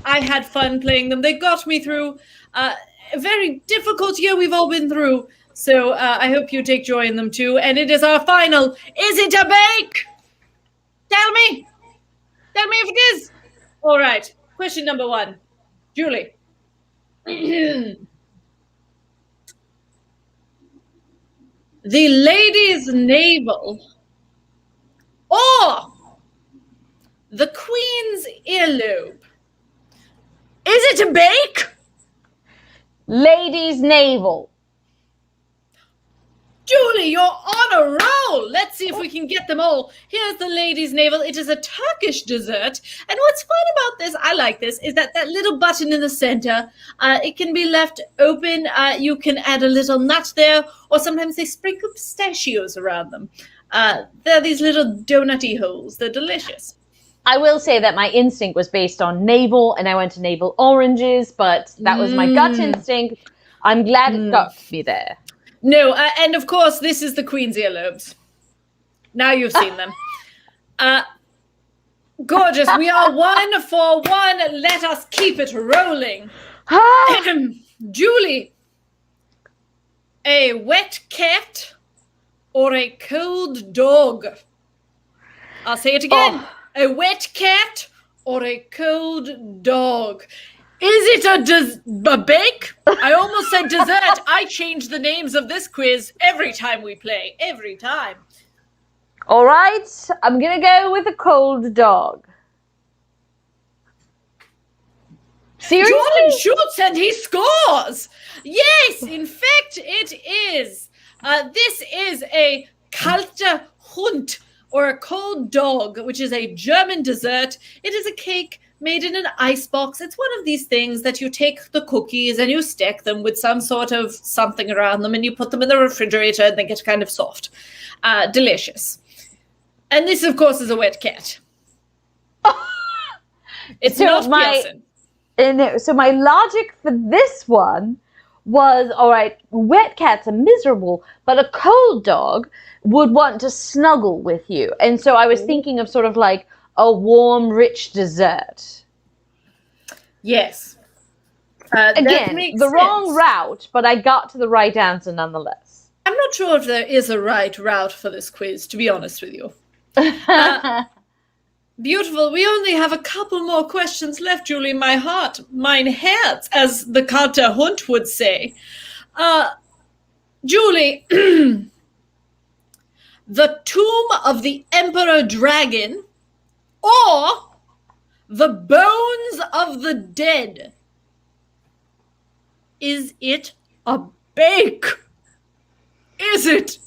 I had fun playing them. They got me through a very difficult year we've all been through. So I hope you take joy in them too. And it is our final. Is it a bake? Tell me. Tell me if it is. All right. Question number 1. Julie. The lady's navel or the queen's earlobe? Is it a bake? Lady's navel. Julie, you're on a roll. Let's see if we can get them all. Here's the lady's navel. It is a Turkish dessert. And what's fun about this, I like this, is that little button in the center, it can be left open. You can add a little nut there, or sometimes they sprinkle pistachios around them. They're these little donutty holes. They're delicious. I will say that my instinct was based on navel, and I went to navel oranges, but that was my gut instinct. I'm glad it got me there. No, and of course, this is the queen's earlobes. Now you've seen them. Gorgeous. We are 1 for 1. Let us keep it rolling. Julie, a wet cat or a cold dog? I'll say it again. A wet cat or a cold dog? Is it a bake? I almost said dessert. I change the names of this quiz every time we play. Every time. All right. I'm going to go with a cold dog. Seriously? Jordan shoots and he scores. Yes, in fact, it is. This is a kalte Hund, or a cold dog, which is a German dessert. It is a cake made in an icebox. It's one of these things that you take the cookies and you stack them with some sort of something around them and you put them in the refrigerator and they get kind of soft. Delicious. And this, of course, is a wet cat. It's So not Pearson. So my logic for this one was, all right, wet cats are miserable, but a cold dog would want to snuggle with you. And so I was thinking of sort of like a warm, rich dessert. Yes. Again, the wrong route, but I got to the right answer nonetheless. I'm not sure if there is a right route for this quiz, to be honest with you. Beautiful. We only have a couple more questions left, Julie. My heart, mine herz, as the kalte Hund would say. Julie, the tomb of the Emperor Dragon or the bones of the dead? is it a bake? Is it?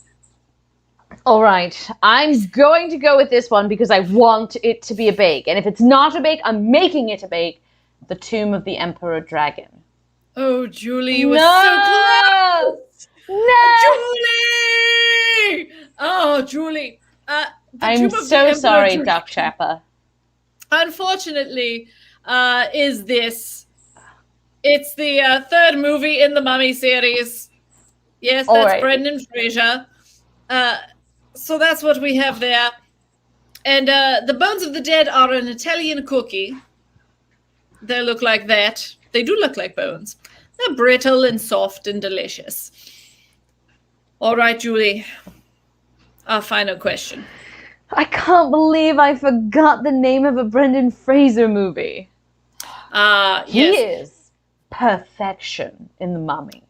All right, I'm going to go with this one because I want it to be a bake. And if it's not a bake, I'm making it a bake. The Tomb of the Emperor Dragon. Oh, Julie, you were so close! Julie! Oh, Julie. I'm so sorry, Doc Chapper. Unfortunately, is this. It's the third movie in the Mummy series. Yes, that's right. Brendan Fraser. So that's what we have there. And the Bones of the Dead are an Italian cookie. They look like that. They do look like bones. They're brittle and soft and delicious. All right, Julie. Our final question. I can't believe I forgot the name of a Brendan Fraser movie. He is perfection in The Mummy.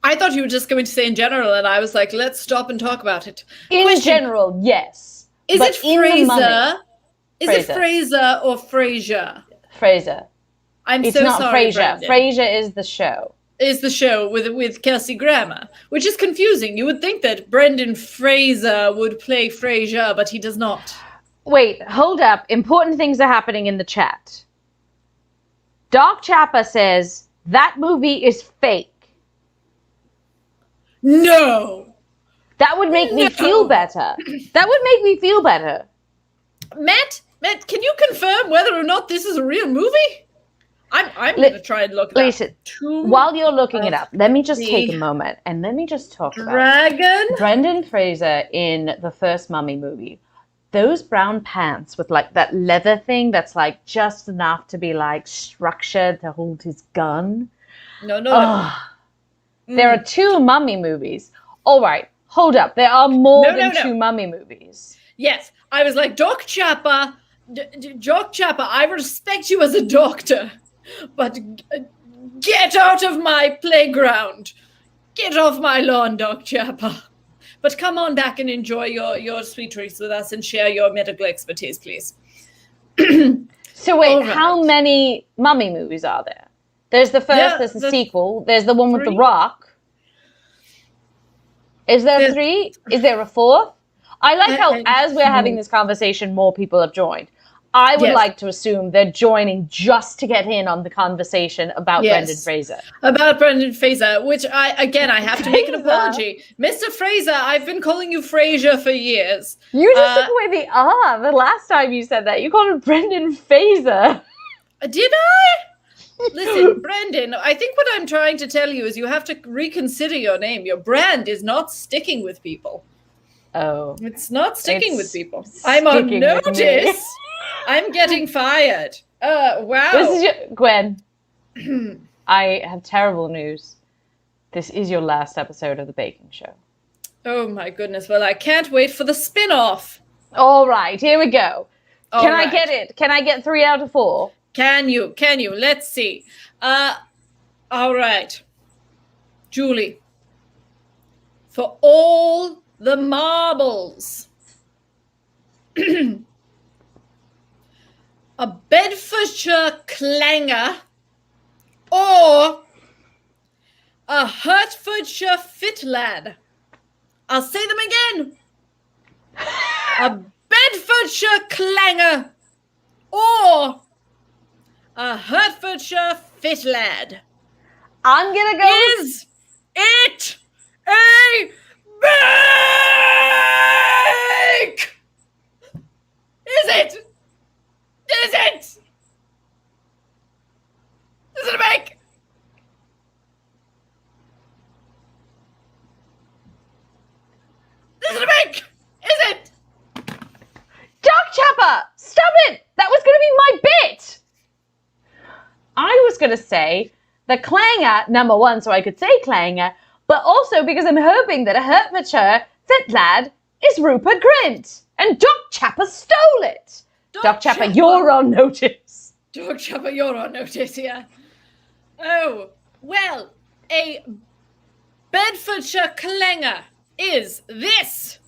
I thought you were just going to say in general, and I was like, let's stop and talk about it. In general, yes. Is it Fraser? Is Fraser. it Fraser or Frasier? Fraser. It's so not sorry, Frasier. Brandon. Frasier is the show. Is the show with Kelsey Grammer, which is confusing. You would think that Brendan Fraser would play Frasier, but he does not. Wait, hold up. Important things are happening in the chat. Doc Chappa says that movie is fake. No! That would make me feel better. That would make me feel better. Matt, can you confirm whether or not this is a real movie? I'm going to try and look it up. Listen, while you're looking it up, let me just take a moment and let me just talk about Brendan Fraser in the first Mummy movie. Those brown pants with like that leather thing that's like just enough to be like structured to hold his gun. No. There are two Mummy movies. All right, hold up. There are more than two Mummy movies. Yes, I was like, Doc Chappa, I respect you as a doctor, but get out of my playground. Get off my lawn, Doc Chappa. But come on back and enjoy your sweet treats with us and share your medical expertise, please. So wait, how many Mummy movies are there? There's the first, there's the sequel, there's the one with The Rock. Is there 3? Is there a 4th? I like how, as we're having this conversation, more people have joined. I would like to assume they're joining just to get in on the conversation about Brendan Fraser. About Brendan Fraser, which I have to make an apology. Mr. Fraser, I've been calling you Frasier for years. You just took away the R the last time you said that. You called him Brendan Fraser. Did I? Listen, Brendan, I think what I'm trying to tell you is you have to reconsider your name. Your brand is not sticking with people. Oh. It's not sticking with people. I'm on notice. I'm getting fired. Wow. This is Gwen. I have terrible news. This is your last episode of The Baking Show. Oh my goodness. Well, I can't wait for the spin-off. All right, here we go. Can I get it? Can I get 3 out of 4? Can you? Let's see. All right. Julie. For all the marbles. A Bedfordshire clanger or a Hertfordshire fitlad. I'll say them again. A Bedfordshire clanger or a Hertfordshire fitlad. I'm gonna go. Is it a bake? Is it? Is it? Is it a bake? Is it a bake? Is it? Doc Chapper, stop it! That was going to be my bit! I was going to say the clanger, number one, so I could say clanger, but also because I'm hoping that a Hertfordshire fit lad is Rupert Grint, and Doc Chapper stole it. Doc Chapper, you're on notice. Doc Chapper, you're on notice, yeah. Oh, well, a Bedfordshire clanger is this.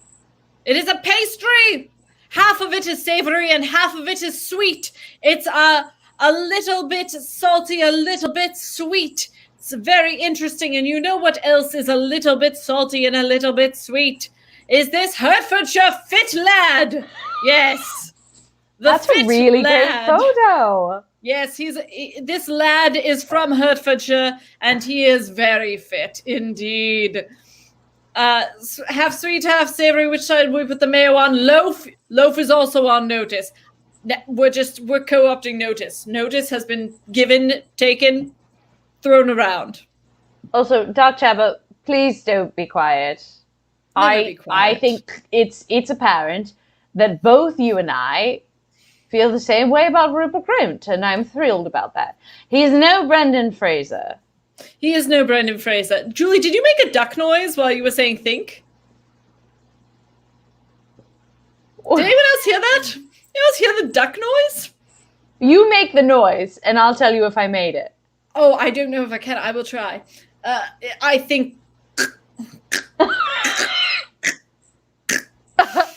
It is a pastry. Half of it is savory and half of it is sweet. It's a little bit salty, a little bit sweet. It's very interesting. And you know what else is a little bit salty and a little bit sweet? Is this Hertfordshire fit lad? Yes. That's a really great photo. Yes, this lad is from Hertfordshire, and he is very fit indeed. Half sweet, half savory. Which side we put the mayo on? Loaf is also on notice. We're co-opting notice. Notice has been given, taken, thrown around. Also, Dark Chapel, please don't be quiet. Never be quiet. I think it's apparent that both you and I feel the same way about Rupert Grint, and I'm thrilled about that. He's no Brendan Fraser. He is no Brendan Fraser. Julie, did you make a duck noise while you were saying think? Did anyone else hear that? Anyone else hear the duck noise? You make the noise, and I'll tell you if I made it. Oh, I don't know if I can. I will try. I think...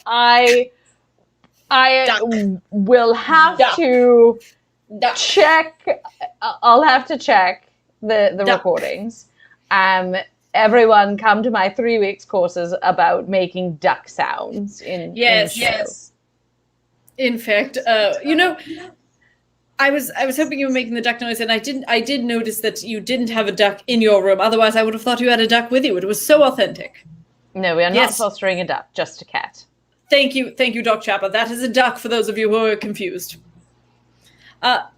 I will have to check. I'll have to check the recordings. Everyone come to my 3 weeks courses about making duck sounds in Yes. In fact, I was hoping you were making the duck noise, and I did notice that you didn't have a duck in your room. Otherwise, I would have thought you had a duck with you. It was so authentic. No, we are not fostering a duck, just a cat. Thank you, Doc Chapper. That is a duck for those of you who are confused. A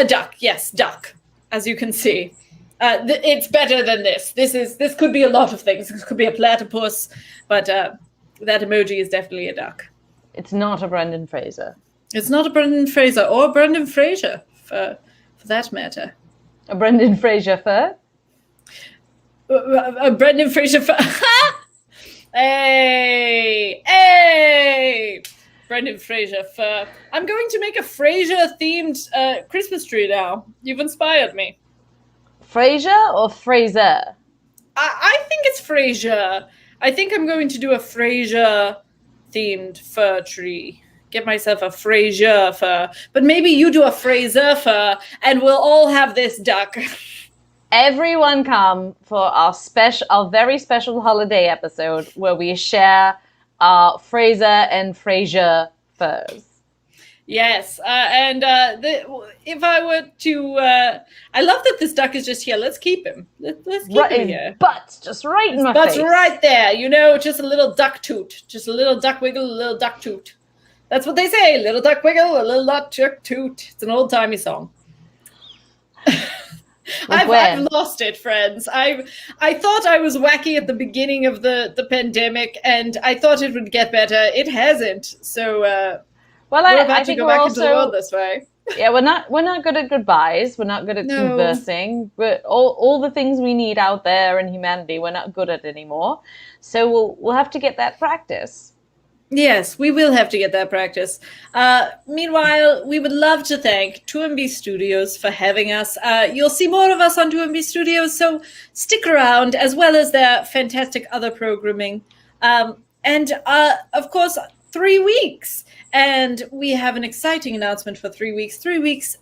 duck, yes, duck, as you can see. It's better than this. This could be a lot of things. This could be a platypus, but that emoji is definitely a duck. It's not a Brendan Fraser. It's not a Brendan Fraser or a Brendan Fraser, for that matter. A Brendan Fraser fur? A Brendan Fraser fur. Hey! Brendan Fraser fur. I'm going to make a Fraser-themed Christmas tree now. You've inspired me. Fraser or Fraser? I think it's Fraser. I think I'm going to do a Fraser-themed fur tree. Get myself a Fraser fur. But maybe you do a Fraser fur, and we'll all have this duck. Everyone come for our very special holiday episode where we share our Fraser and Fraser furs. Yes, if I were to, I love that this duck is just here. Let's keep him. Let's keep him here. Butts just right in my face. Butts right there. Just a little duck toot. Just a little duck wiggle, a little duck toot. That's what they say. Little duck wiggle, a little duck toot. It's an old-timey song. I've lost it, friends. I thought I was wacky at the beginning of the pandemic, and I thought it would get better. It hasn't. So we're about to go back into the world this way. Yeah, we're not good at goodbyes. We're not good at conversing. But all the things we need out there in humanity, we're not good at anymore. So we'll have to get that practice. Yes, we will have to get that practice. Meanwhile, we would love to thank 2MB Studios for having us. You'll see more of us on 2MB Studios, so stick around, as well as their fantastic other programming. And of course, 3 weeks. And we have an exciting announcement for 3 weeks. 3 weeks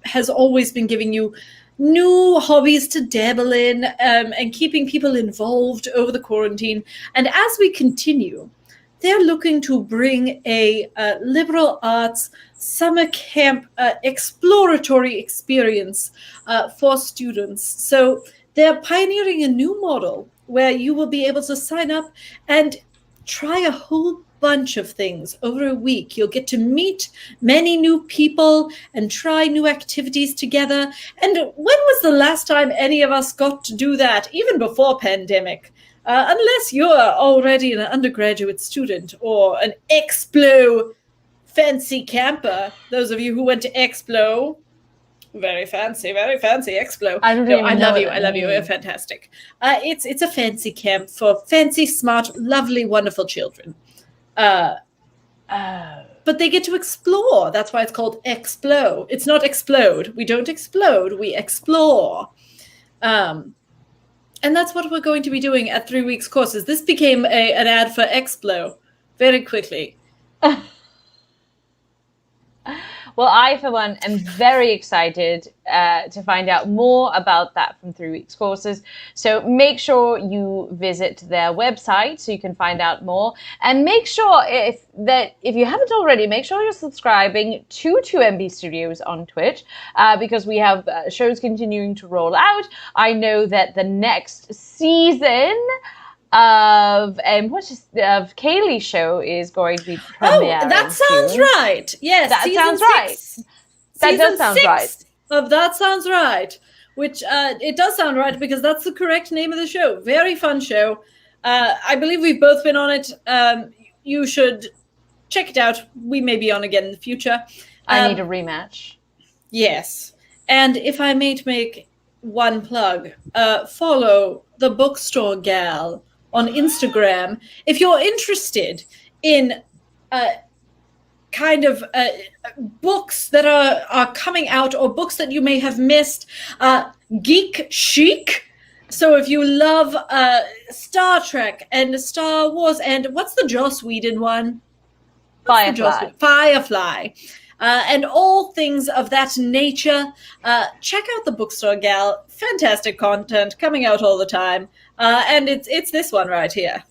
has always been giving you new hobbies to dabble in and keeping people involved over the quarantine. And as we continue, they're looking to bring a liberal arts summer camp exploratory experience for students. So they're pioneering a new model where you will be able to sign up and try a whole bunch of things over a week. You'll get to meet many new people and try new activities together. And when was the last time any of us got to do that, even before pandemic? Unless you're already an undergraduate student or an Explo fancy camper. Those of you who went to Explo, very fancy Explo. I love you. You're fantastic. It's a fancy camp for fancy, smart, lovely, wonderful children. But they get to explore. That's why it's called Explo. It's not explode. We don't explode. We explore. And that's what we're going to be doing at 3 weeks courses. This became an ad for Explo very quickly. Well, I, for one, am very excited to find out more about that from 3 Weeks Courses. So make sure you visit their website so you can find out more. And make sure if you haven't already, make sure you're subscribing to 2MB Studios on Twitch because we have shows continuing to roll out. I know that the next season of Kaylee's show is going to be premiering. Oh, that sounds soon. right. Yes, that sounds right. That does sound right. Of That Sounds Right, which it does sound right because that's the correct name of the show. Very fun show. I believe we've both been on it. You should check it out. We may be on again in the future. I need a rematch. Yes. And if I may make one plug, follow the Bookstore Gal on Instagram if you're interested in books that are coming out or books that you may have missed. Geek chic. So if you love Star Trek and Star Wars and what's the Joss Whedon one? Firefly. And all things of that nature, check out the Bookstore Gal. Fantastic content coming out all the time. And it's this one right here.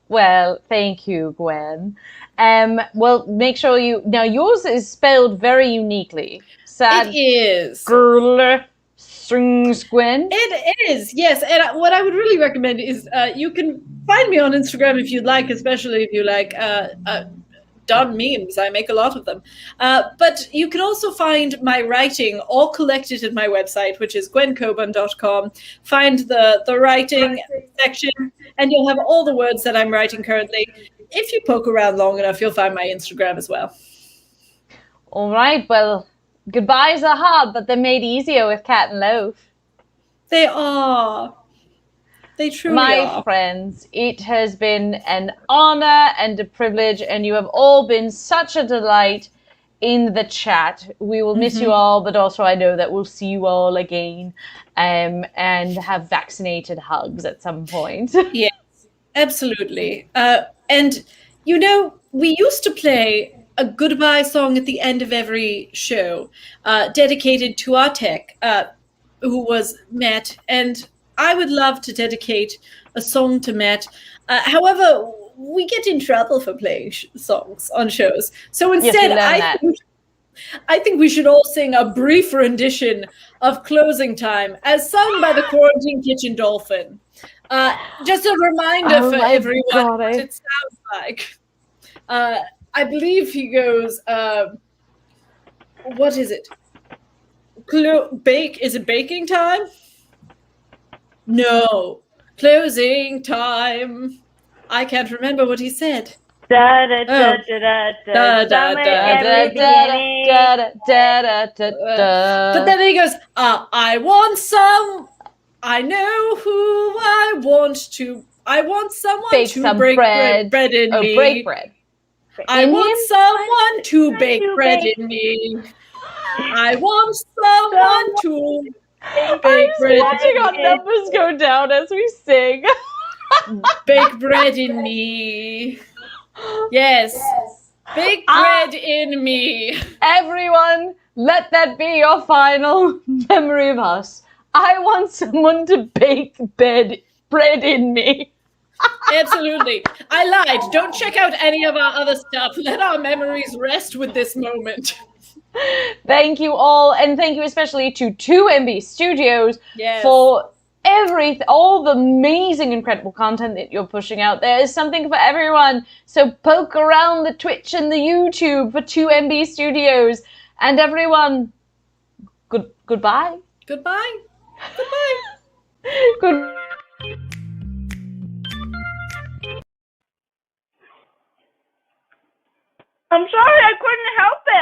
Well, thank you, Gwen. Well, make sure now yours is spelled very uniquely. It is. Girl strings, Gwen. It is, yes. And what I would really recommend is you can find me on Instagram if you'd like, especially if you like done memes. I make a lot of them. But you can also find my writing all collected at my website, which is gwencoburn.com. Find the writing section, and you'll have all the words that I'm writing currently. If you poke around long enough, you'll find my Instagram as well. All right. Well, goodbyes are hard, but they're made easier with Cat and Loaf. They are. They truly are. My friends, it has been an honor and a privilege, and you have all been such a delight in the chat. We will miss you all, but also I know that we'll see you all again and have vaccinated hugs at some point. Yes, absolutely. And, we used to play a goodbye song at the end of every show dedicated to our tech, who was Matt, and I would love to dedicate a song to Matt. However, we get in trouble for playing songs on shows. So instead, I think we should all sing a brief rendition of Closing Time as sung by the Quarantine Kitchen Dolphin. Just a reminder for everyone what it sounds like. I believe he goes, what is it? Is it baking time? No. Closing time. I can't remember what he said. Da da da da da da da. But then he goes, I know who I want someone bake to some break bread in me. Break bread. I want someone to bake bread in me. I want someone to bake bread. I'm watching our numbers go down as we sing. Bake bread in me. Yes. Bake bread in me. Everyone, let that be your final memory of us. I want someone to bake bread in me. Absolutely. I lied. Don't check out any of our other stuff. Let our memories rest with this moment. Thank you all, and thank you especially to 2MB Studios for all the amazing, incredible content that you're pushing out. There is something for everyone. So poke around the Twitch and the YouTube for 2MB Studios. And everyone, goodbye. Goodbye. Good. I'm sorry, I couldn't help it.